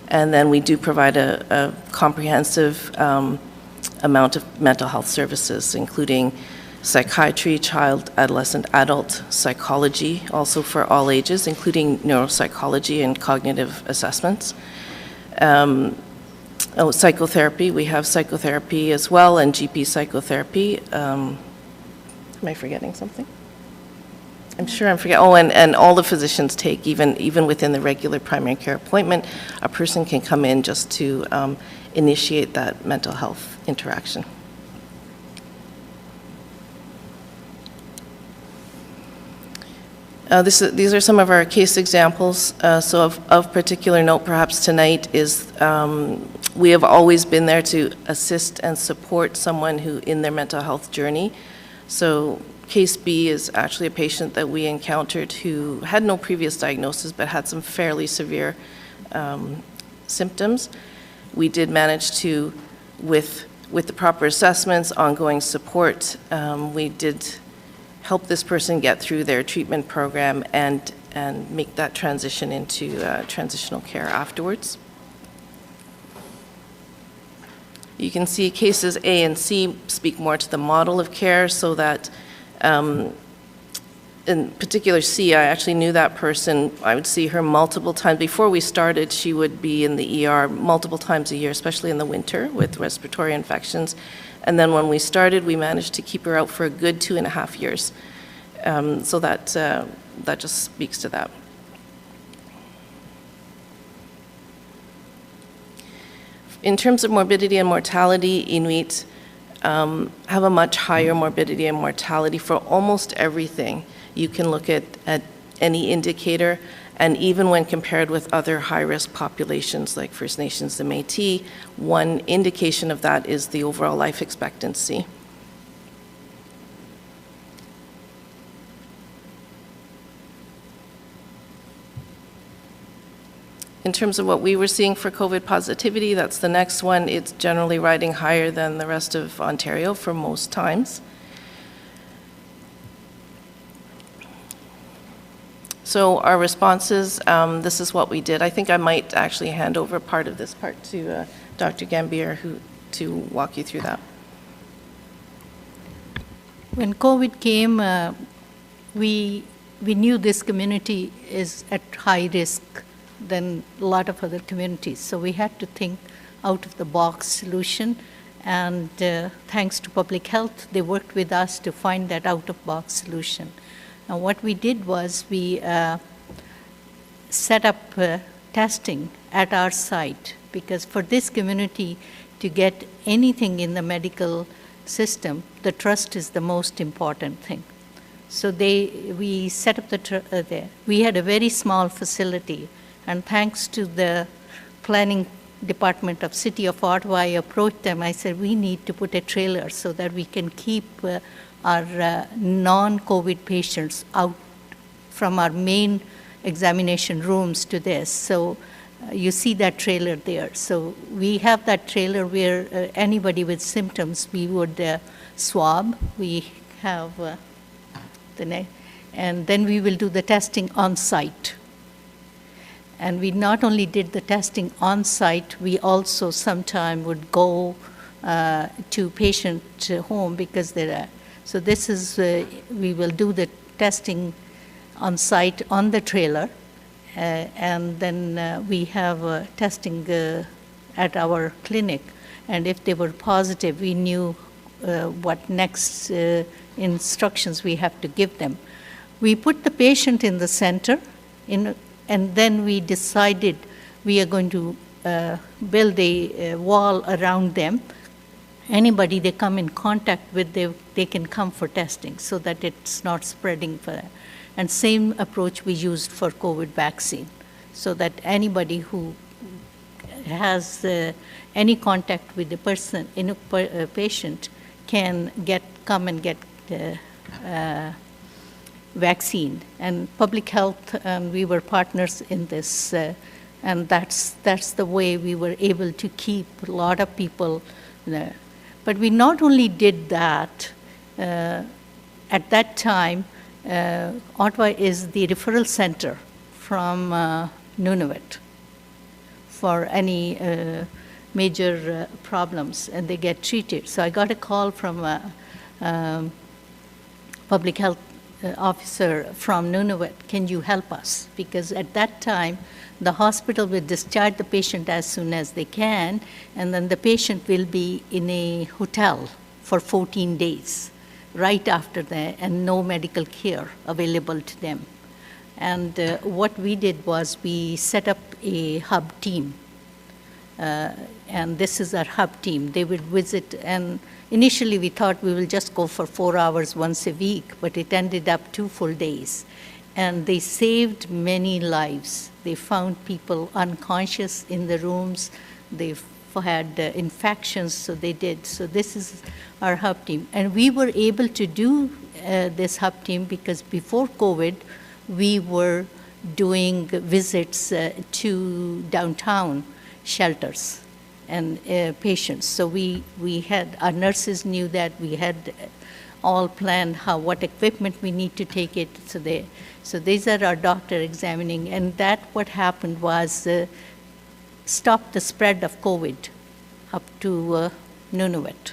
And then we do provide a comprehensive amount of mental health services, including psychiatry, child, adolescent, adult, psychology, also for all ages, including neuropsychology and cognitive assessments. Psychotherapy, we have psychotherapy as well, and GP psychotherapy. Am I forgetting something? I'm sure I'm forgetting. Oh, and all the physicians take, even within the regular primary care appointment, a person can come in just to initiate that mental health interaction. These are some of our case examples. So of particular note perhaps tonight is we have always been there to assist and support someone who in their mental health journey. So case B is actually a patient that we encountered who had no previous diagnosis but had some fairly severe symptoms. We did manage to, with the proper assessments, ongoing support, we did help this person get through their treatment program and and make that transition into transitional care afterwards. You can see cases A and C speak more to the model of care, so that in particular C, I actually knew that person. I would see her multiple times. Before we started, she would be in the ER multiple times a year, especially in the winter with respiratory infections. And then when we started, we managed to keep her out for a good 2.5 years. So that just speaks to that. In terms of morbidity and mortality, Inuit have a much higher morbidity and mortality for almost everything. You can look at any indicator, and even when compared with other high-risk populations like First Nations and Métis, one indication of that is the overall life expectancy. In terms of what we were seeing for COVID positivity, that's the next one. It's generally riding higher than the rest of Ontario for most times. So our responses, this is what we did. I think I might actually hand over part of this part to Dr. Gambier to walk you through that. When COVID came, we knew this community is at high risk than a lot of other communities. So we had to think out of the box solution, and thanks to public health, they worked with us to find that out of box solution. And what we did was we set up testing at our site, because for this community to get anything in the medical system, the trust is the most important thing. So we set up there. We had a very small facility, and thanks to the planning department of City of Ottawa, I approached them. I said, we need to put a trailer so that we can keep our non-COVID patients out from our main examination rooms to this. So you see that trailer there. So we have that trailer where anybody with symptoms, we would swab. We have and then we will do the testing on site. And we not only did the testing on site, we also sometime would go to patient home, because so this is, we will do the testing on site on the trailer, and then we have testing at our clinic. And if they were positive, we knew what next instructions we have to give them. We put the patient in the center, and then we decided we are going to build a wall around them. Anybody they come in contact with, they can come for testing so that it's not spreading for them. And same approach we used for COVID vaccine, so that anybody who has any contact with the person, patient, can come and get vaccine. And public health, we were partners in this, and that's the way we were able to keep a lot of people there. But we not only did that, at that time, Ottawa is the referral center from Nunavut for any major problems, and they get treated. So I got a call from a public health officer from Nunavut, can you help us? Because at that time, the hospital will discharge the patient as soon as they can, and then the patient will be in a hotel for 14 days, right after that, and no medical care available to them. And what we did was we set up a hub team, and this is our hub team. They would visit, and initially we thought we will just go for 4 hours once a week, but it ended up 2 full days. And they saved many lives. They found people unconscious in the rooms. They had infections, so they did. So this is our hub team. And we were able to do this hub team because before COVID, we were doing visits to downtown shelters and patients. So we had, our nurses knew that, we had all plan what equipment we need to take it. So these are our doctor examining, and that what happened was stop the spread of COVID up to Nunavut,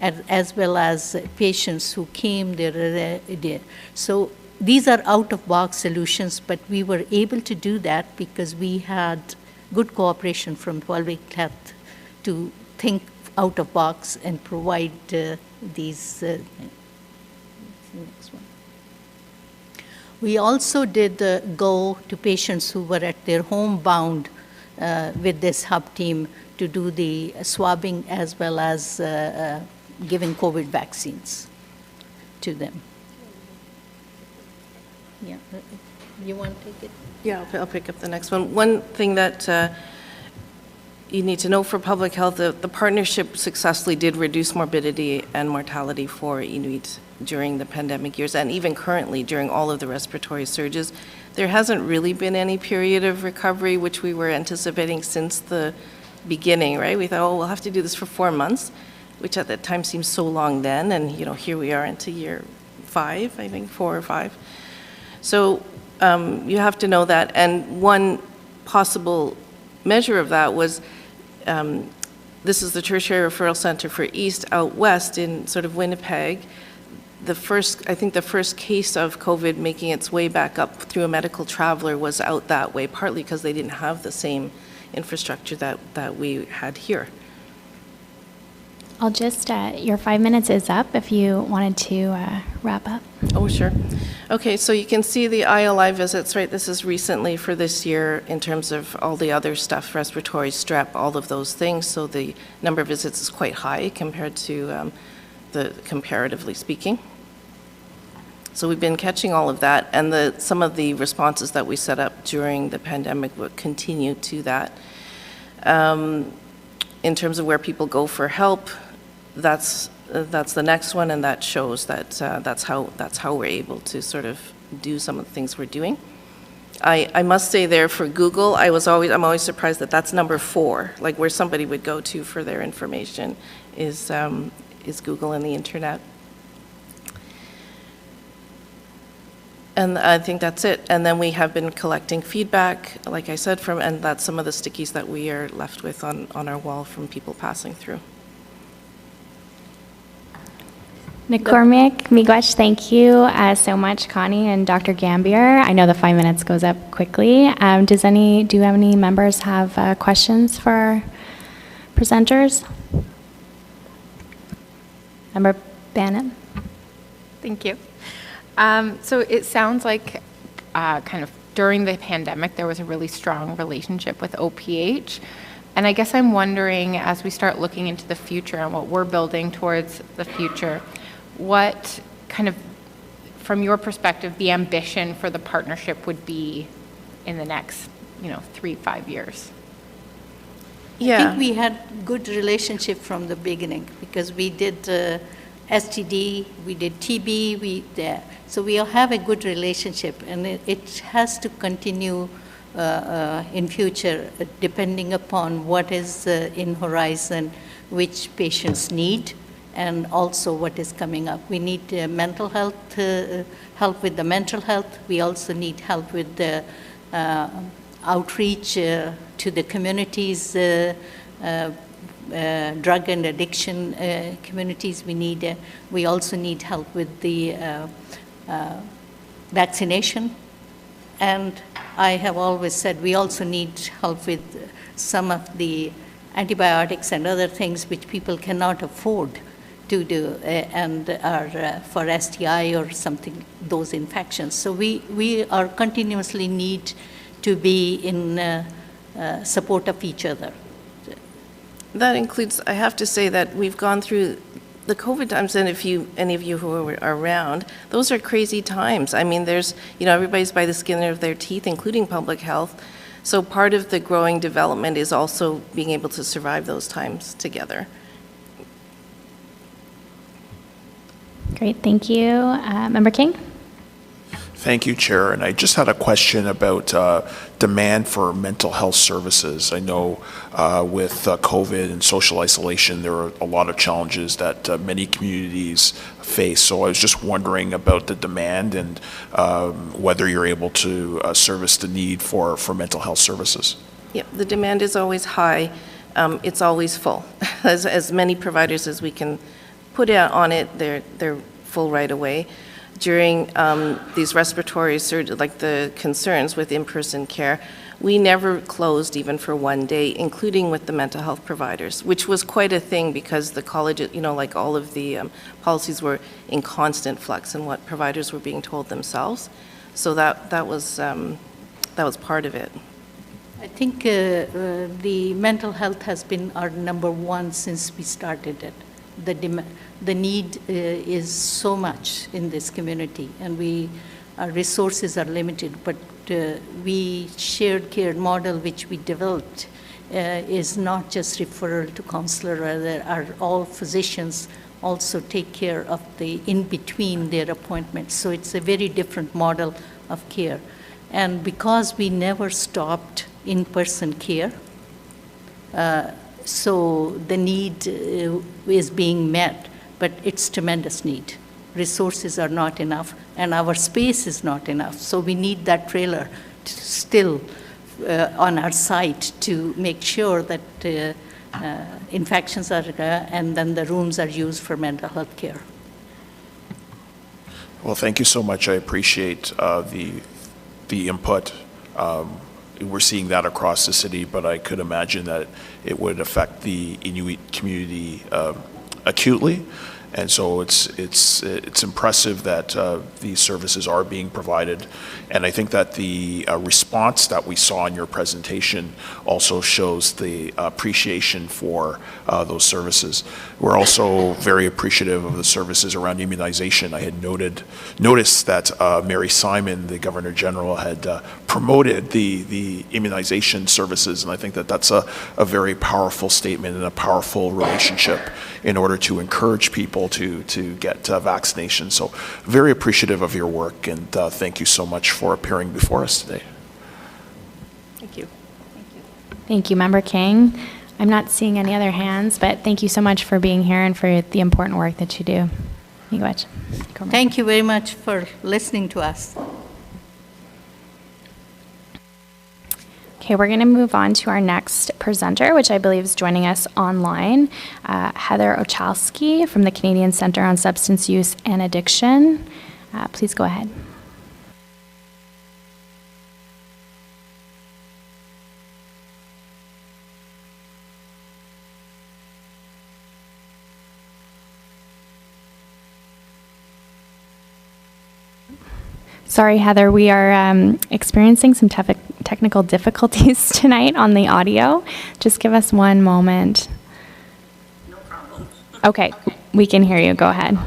as well as patients who came there. So these are out-of-box solutions, but we were able to do that because we had good cooperation from public health to think out of box and provide these. Next one. We also did go to patients who were at their home bound with this hub team to do the swabbing as well as giving COVID vaccines to them. Yeah, you want to take it? Yeah, I'll pick up the next one. One thing that you need to know for public health, the partnership successfully did reduce morbidity and mortality for Inuit during the pandemic years, and even currently during all of the respiratory surges. There hasn't really been any period of recovery, which we were anticipating since the beginning, right? We thought, oh, we'll have to do this for 4 months, which at that time seemed so long then, and here we are into year 5, I think, 4 or 5. So you have to know that, and one possible measure of that was, this is the Tertiary Referral Center for East out west in sort of Winnipeg. I think the first case of COVID making its way back up through a medical traveler was out that way, partly because they didn't have the same infrastructure that we had here. I'll just, your 5 minutes is up if you wanted to wrap up. Oh, sure. Okay, so you can see the ILI visits, right? This is recently for this year in terms of all the other stuff, respiratory, strep, all of those things. So the number of visits is quite high compared to comparatively speaking. So we've been catching all of that, and some of the responses that we set up during the pandemic will continue to that. In terms of where people go for help, that's the next one, and that shows that that's how we're able to sort of do some of the things we're doing. I must say there for Google, I'm always surprised that that's number 4, like where somebody would go to for their information is Google and the internet. And I think that's it. And then we have been collecting feedback, like I said, and that's some of the stickies that we are left with on our wall from people passing through. McCormick, Miigwech, thank you so much, Connie and Dr. Gambier. I know the 5 minutes goes up quickly. Do you have any members have questions for our presenters? Member Bannon. Thank you. So it sounds like kind of during the pandemic, there was a really strong relationship with OPH. And I guess I'm wondering, as we start looking into the future and what we're building towards the future, what kind of, from your perspective, the ambition for the partnership would be in the next, 3-5 years? Yeah. I think we had good relationship from the beginning because we did STD, we did TB, so we have a good relationship, and it has to continue in future, depending upon what is in horizon, which patients need, and also what is coming up. We need mental health, help with the mental health. We also need help with the outreach to the communities, drug and addiction communities. We also need help with the vaccination. And I have always said we also need help with some of the antibiotics and other things which people cannot afford to do and are for STI or something, those infections. So we are continuously need to be in support of each other. That includes, I have to say that we've gone through the COVID times, and if any of you who are around, those are crazy times. I mean, there's, everybody's by the skin of their teeth, including public health. So part of the growing development is also being able to survive those times together. Great, thank you. Member King? Thank you, Chair. And I just had a question about demand for mental health services. I know with COVID and social isolation, there are a lot of challenges that many communities face. So I was just wondering about the demand and whether you're able to service the need for mental health services. Yeah, the demand is always high. It's always full. As many providers as we can put on it, they're full right away. During these respiratory surgery, like the concerns with in-person care, we never closed even for one day, including with the mental health providers, which was quite a thing because the college, like all of the policies were in constant flux and what providers were being told themselves. So that was part of it. I think the mental health has been our number one since we started it. The need is so much in this community, and our resources are limited, but we shared care model which we developed is not just referral to counselor, rather all physicians also take care of the in-between their appointments. So it's a very different model of care. And because we never stopped in-person care, so the need is being met, but it's tremendous need. Resources are not enough, and our space is not enough. So we need that trailer still on our site to make sure that infections are, and then the rooms are used for mental health care. Well, thank you so much. I appreciate the input. We're seeing that across the city, but I could imagine that it would affect the Inuit community acutely. And so it's impressive that these services are being provided. And I think that the response that we saw in your presentation also shows the appreciation for those services. We're also very appreciative of the services around immunization. I had noticed that Mary Simon, the Governor General, had promoted the immunization services, and I think that that's a very powerful statement and a powerful relationship in order to encourage people to get vaccination. So very appreciative of your work, and thank you so much for appearing before us today. Thank you. Thank you, Member King. I'm not seeing any other hands, but thank you so much for being here and for the important work that you do. Miigwech. Thank you very much for listening to us. Okay, we're going to move on to our next presenter, which I believe is joining us online, Heather Ochalski from the Canadian Centre on Substance Use and Addiction. Please go ahead. Sorry, Heather, we are experiencing some technical difficulties tonight on the audio. Just give us one moment. No problem. Okay, we can hear you. Go ahead.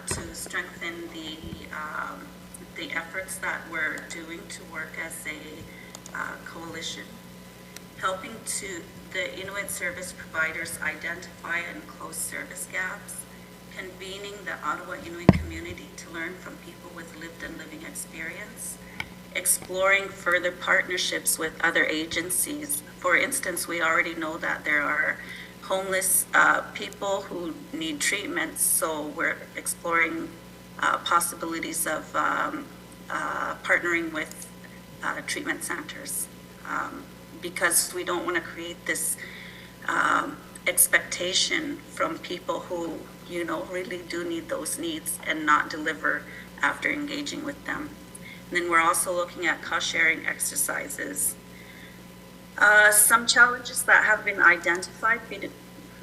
to strengthen the efforts that we're doing to work as a coalition, helping the Inuit service providers identify and close service gaps, convening the Ottawa Inuit community to learn from people with lived and living experience, exploring further partnerships with other agencies. For instance, we already know that there are homeless people who need treatment, so we're exploring possibilities of partnering with treatment centers, because we don't want to create this expectation from people who, really do need those needs and not deliver after engaging with them. And then we're also looking at cost-sharing exercises. Some challenges that have been identified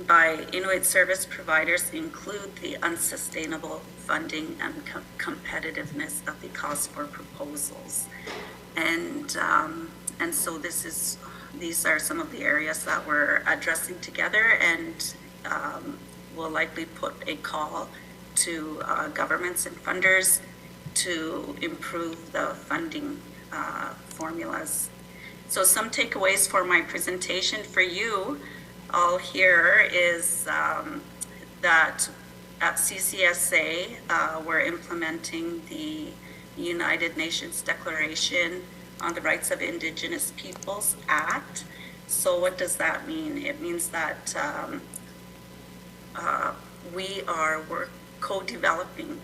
by Inuit service providers include the unsustainable funding and competitiveness of the cost for proposals. And so these are some of the areas that we're addressing together, and we'll likely put a call to governments and funders to improve the funding formulas. So some takeaways for my presentation for you all here is that at CCSA, we're implementing the United Nations Declaration on the Rights of Indigenous Peoples Act. So what does that mean? It means that we're co-developing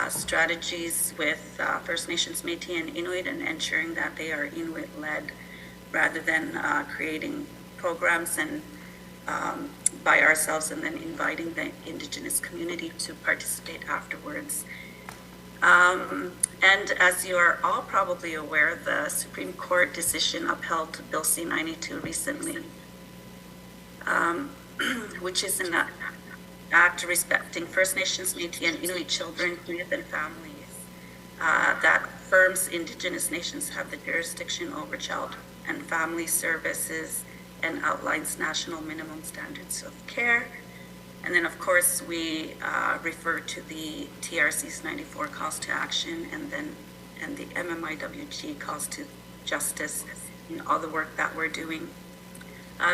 strategies with First Nations, Métis, and Inuit, and ensuring that they are Inuit-led rather than creating programs and by ourselves and then inviting the Indigenous community to participate afterwards. And as you are all probably aware, the Supreme Court decision upheld Bill C-92 recently, which is an act respecting First Nations, Métis, and Inuit children, youth, and families, that affirms Indigenous nations have the jurisdiction over child and family services and outlines national minimum standards of care. And then, of course, we refer to the TRC's 94 calls to action, and the MMIWG calls to justice in all the work that we're doing.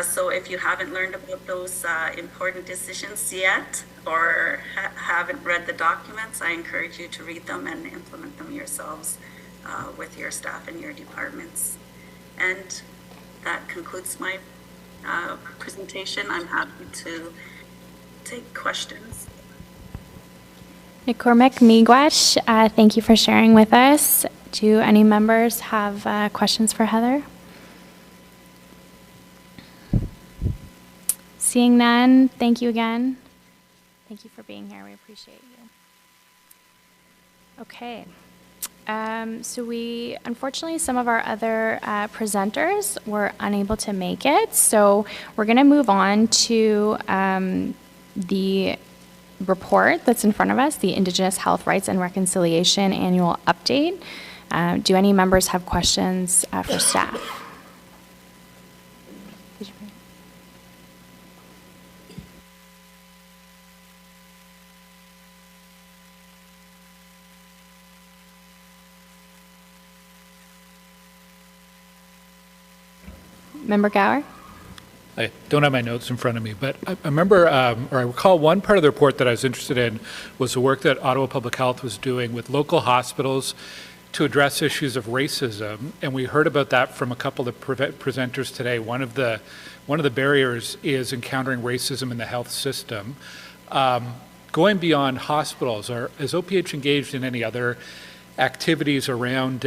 So if you haven't learned about those important decisions yet, or haven't read the documents, I encourage you to read them and implement them yourselves with your staff and your departments. And that concludes my presentation. I'm happy to take questions. McCormick Miigwech, thank you for sharing with us. Do any members have questions for Heather? Seeing none, thank you again. Thank you for being here. We appreciate you. Okay. So unfortunately, some of our other presenters were unable to make it. So we're going to move on to the report that's in front of us, the Indigenous Health Rights and Reconciliation Annual Update. Do any members have questions for staff? Member Gower? I don't have my notes in front of me, but I remember, or I recall one part of the report that I was interested in was the work that Ottawa Public Health was doing with local hospitals to address issues of racism, and we heard about that from a couple of presenters today. One of the barriers is encountering racism in the health system. Going beyond hospitals, is OPH engaged in any other activities around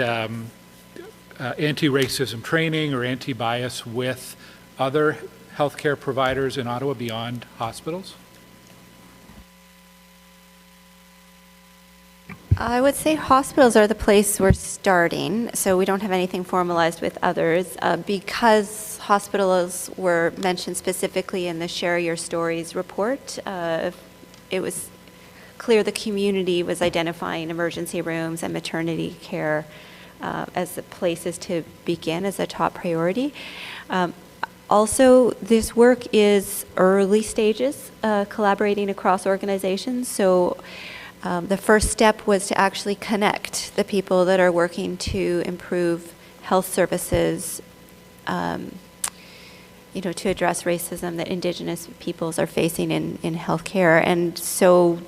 anti-racism training or anti-bias with other healthcare providers in Ottawa beyond hospitals? I would say hospitals are the place we're starting, so we don't have anything formalized with others. Because hospitals were mentioned specifically in the Share Your Stories report, it was clear the community was identifying emergency rooms and maternity care as the places to begin as a top priority. Also, this work is early stages, collaborating across organizations. So The first step was to actually connect the people that are working to improve health services, to address racism that Indigenous peoples are facing in healthcare. And so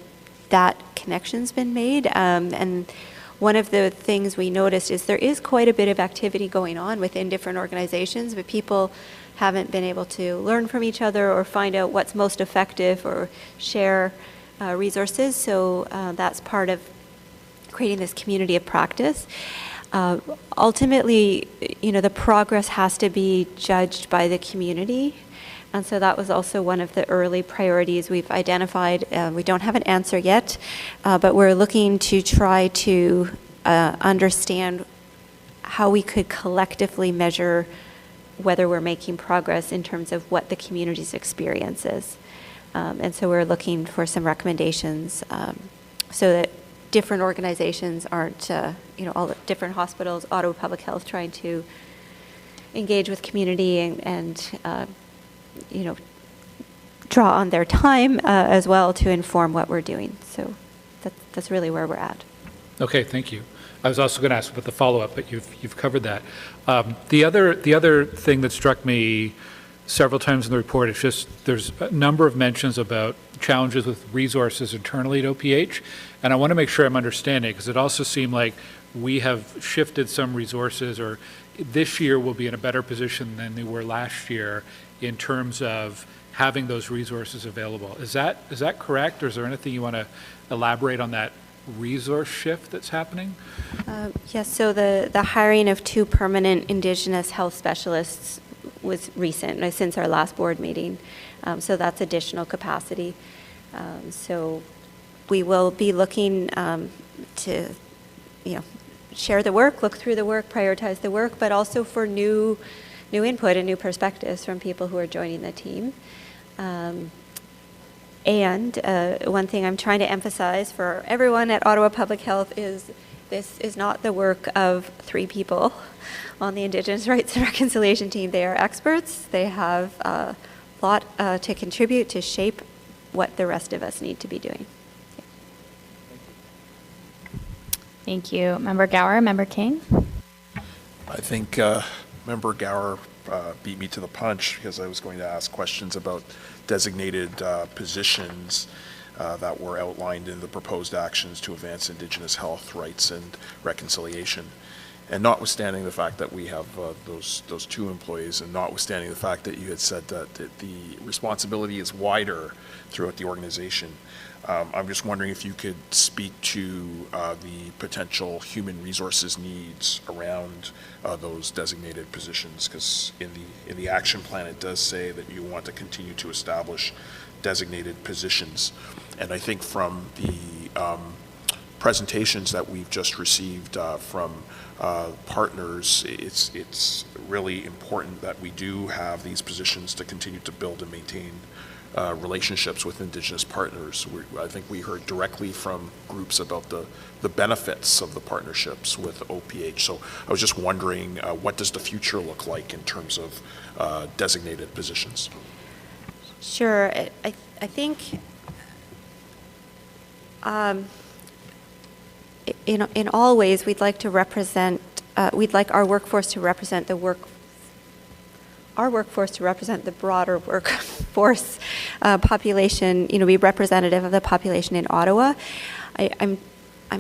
that connection's been made. And one of the things we noticed is there is quite a bit of activity going on within different organizations, but people haven't been able to learn from each other or find out what's most effective or share resources. So that's part of creating this community of practice. Ultimately, the progress has to be judged by the community. And so that was also one of the early priorities we've identified. We don't have an answer yet, but we're looking to try to understand how we could collectively measure whether we're making progress in terms of what the community's experience is. And so we're looking for some recommendations so that different organizations aren't, all the different hospitals, Ottawa Public Health, trying to engage with community and draw on their time as well to inform what we're doing. So that's really where we're at. Okay, thank you. I was also going to ask about the follow-up, but you've covered that. The other thing that struck me several times in the report is just there's a number of mentions about challenges with resources internally at OPH, and I want to make sure I'm understanding, because it also seemed like we have shifted some resources, or this year we'll be in a better position than they were last year in terms of having those resources available. Is that correct, or is there anything you want to elaborate on that resource shift that's happening? Yes, so the hiring of 2 permanent Indigenous health specialists was recent, since our last board meeting. So that's additional capacity. So we will be looking to, share the work, look through the work, prioritize the work, but also for new input and new perspectives from people who are joining the team. And one thing I'm trying to emphasize for everyone at Ottawa Public Health is this is not the work of 3 people on the Indigenous Rights and Reconciliation team. They are experts. They have a lot to contribute to shape what the rest of us need to be doing. Thank you. Member Gower, Member King? I think Member Gower beat me to the punch, because I was going to ask questions about designated positions that were outlined in the proposed actions to advance Indigenous health rights and reconciliation. And notwithstanding the fact that we have those 2 employees, and notwithstanding the fact that you had said that the responsibility is wider throughout the organization, I'm just wondering if you could speak to the potential human resources needs around those designated positions, because in the action plan it does say that you want to continue to establish designated positions. And I think from the presentations that we've just received from partners, it's really important that we do have these positions to continue to build and maintain relationships with Indigenous partners. I think we heard directly from groups about the benefits of the partnerships with OPH. So I was just wondering, what does the future look like in terms of designated positions? Sure. I think in all ways we'd like to represent, we'd like our workforce to represent the broader workforce population, be representative of the population in Ottawa. I'm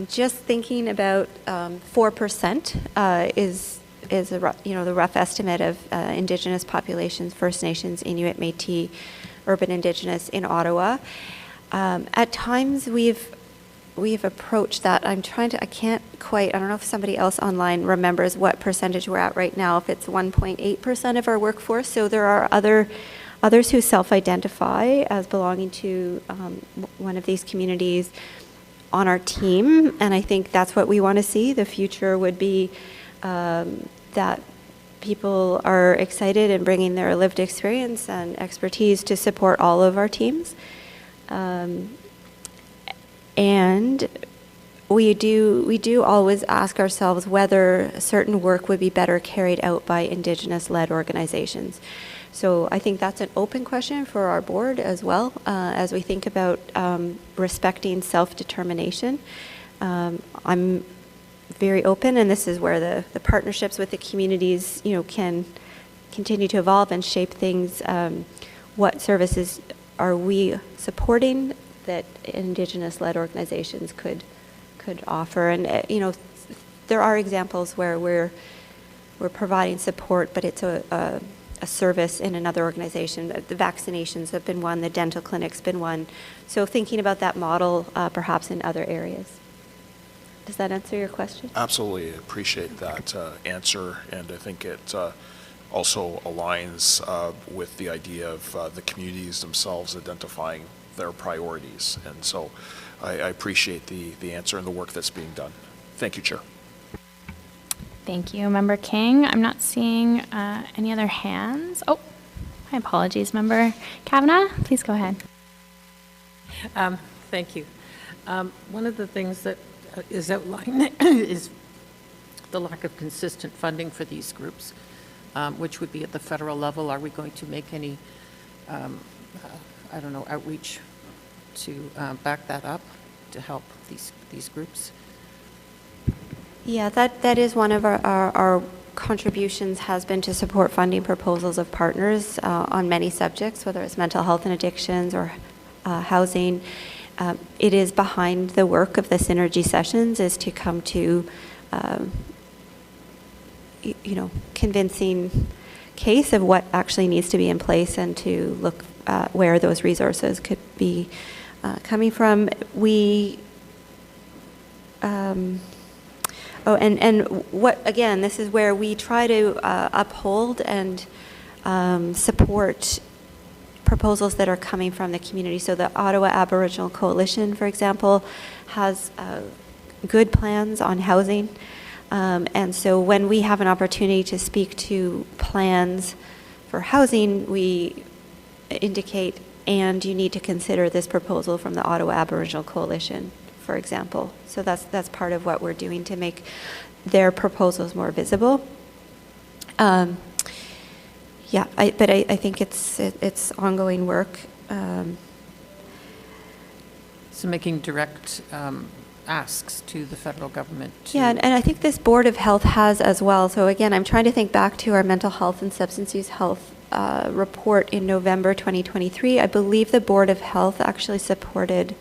just thinking about 4% is the rough estimate of Indigenous populations, First Nations, Inuit, Métis, urban Indigenous in Ottawa. At times we've approached that. I don't know if somebody else online remembers what percentage we're at right now, if it's 1.8% of our workforce. So there are others who self-identify as belonging to one of these communities on our team, and I think that's what we want to see. The future would be that people are excited and bringing their lived experience and expertise to support all of our teams. And we do always ask ourselves whether certain work would be better carried out by Indigenous-led organizations. So I think that's an open question for our board as well, as we think about respecting self-determination. I'm very open, and this is where the partnerships with the communities, can continue to evolve and shape things. What services are we supporting that Indigenous-led organizations could offer? And there are examples where we're providing support, but it's a service in another organization. The vaccinations have been one, the dental clinic's been one. So thinking about that model perhaps in other areas. Does that answer your question? Absolutely. Appreciate that answer, and I think it also aligns with the idea of the communities themselves identifying their priorities. And so I appreciate the answer and the work that's being done. Thank you, Chair. Thank you, Member King. I'm not seeing any other hands. Oh, my apologies, Member Kavanagh. Please go ahead. Thank you. One of the things that is outlined is the lack of consistent funding for these groups, which would be at the federal level. Are we going to make any, outreach to back that up to help these groups? Yeah, that is one of our contributions, has been to support funding proposals of partners on many subjects, whether it's mental health and addictions or housing. It is behind the work of the Synergy sessions, is to come to, convincing case of what actually needs to be in place and to look where those resources could be coming from. This is where we try to uphold and support proposals that are coming from the community. So the Ottawa Aboriginal Coalition, for example, has good plans on housing. And so when we have an opportunity to speak to plans for housing, we indicate, and you need to consider this proposal from the Ottawa Aboriginal Coalition, for example. So that's part of what we're doing to make their proposals more visible. I think it's ongoing work. So making direct asks to the federal government. And I think this Board of Health has as well. So again, I'm trying to think back to our mental health and substance use health report in November 2023. I believe the Board of Health actually supported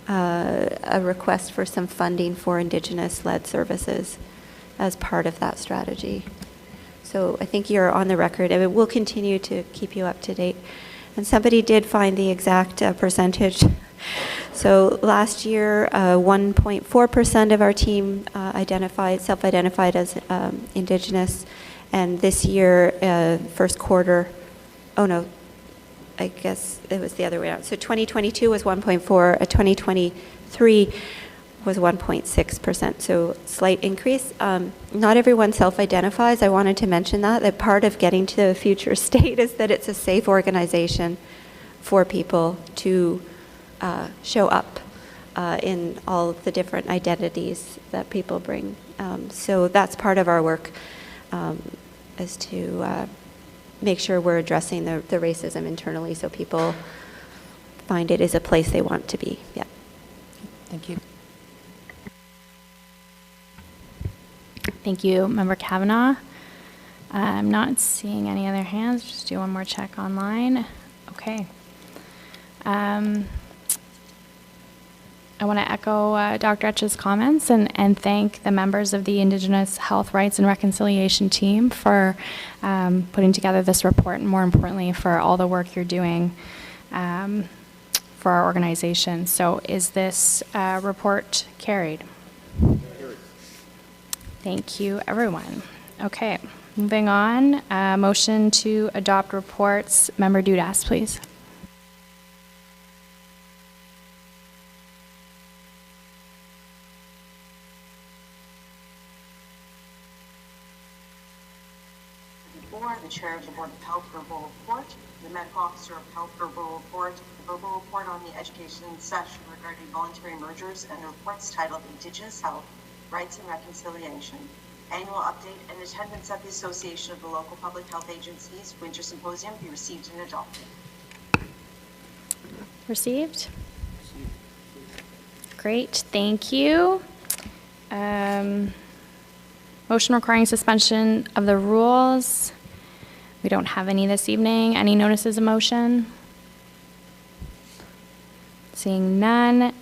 a request for some funding for Indigenous-led services as part of that strategy. So I think you're on the record, and we'll continue to keep you up to date. And somebody did find the exact percentage. So last year, 1.4% of our team self-identified as Indigenous, and this year, first quarter, I guess it was the other way around. So 2022 was 1.4, 2023 was 1.6%, so slight increase. Not everyone self-identifies. I wanted to mention that part of getting to the future state is that it's a safe organization for people to show up in all of the different identities that people bring. So that's part of our work, is to make sure we're addressing the racism internally so people find it is a place they want to be. Yeah. Thank you. Thank you, Member Kavanagh. I'm not seeing any other hands. Just do one more check online. Okay. I want to echo Dr. Etch's comments and thank the members of the Indigenous Health Rights and Reconciliation team for putting together this report, and more importantly, for all the work you're doing for our organization. So is this report carried? Thank you, everyone. Okay, moving on. Motion to adopt reports. Member Dudas, please. The Chair of the Board of Health Verbal Report, the Medical Officer of Health Verbal Report, the Verbal Report on the Education Session regarding voluntary mergers, and the reports titled Indigenous Health, Rights and Reconciliation. annual update and attendance at the Association of the Local Public Health Agencies Winter Symposium be received and adopted. Received? Great, thank you. Motion requiring suspension of the rules. We don't have any this evening. Any notices of motion? Seeing none.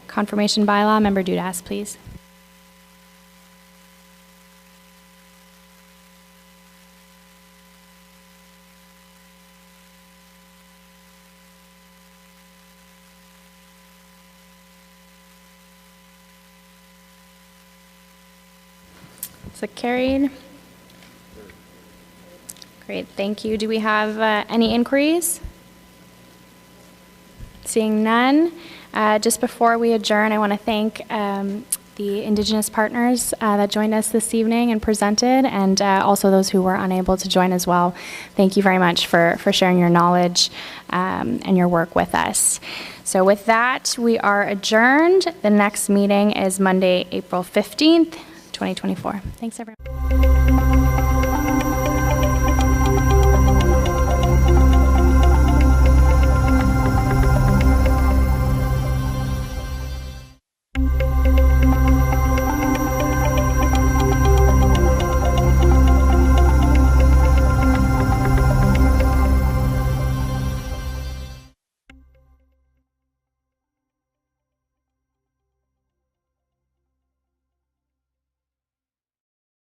Confirmation bylaw, Member Dudas, please. So carried. Great, thank you. Do we have any inquiries? Seeing none. Just before we adjourn, I want to thank the Indigenous partners that joined us this evening and presented, and also those who were unable to join as well. Thank you very much for sharing your knowledge and your work with us. So with that, we are adjourned. The next meeting is Monday, April 15th, 2024. Thanks, everyone.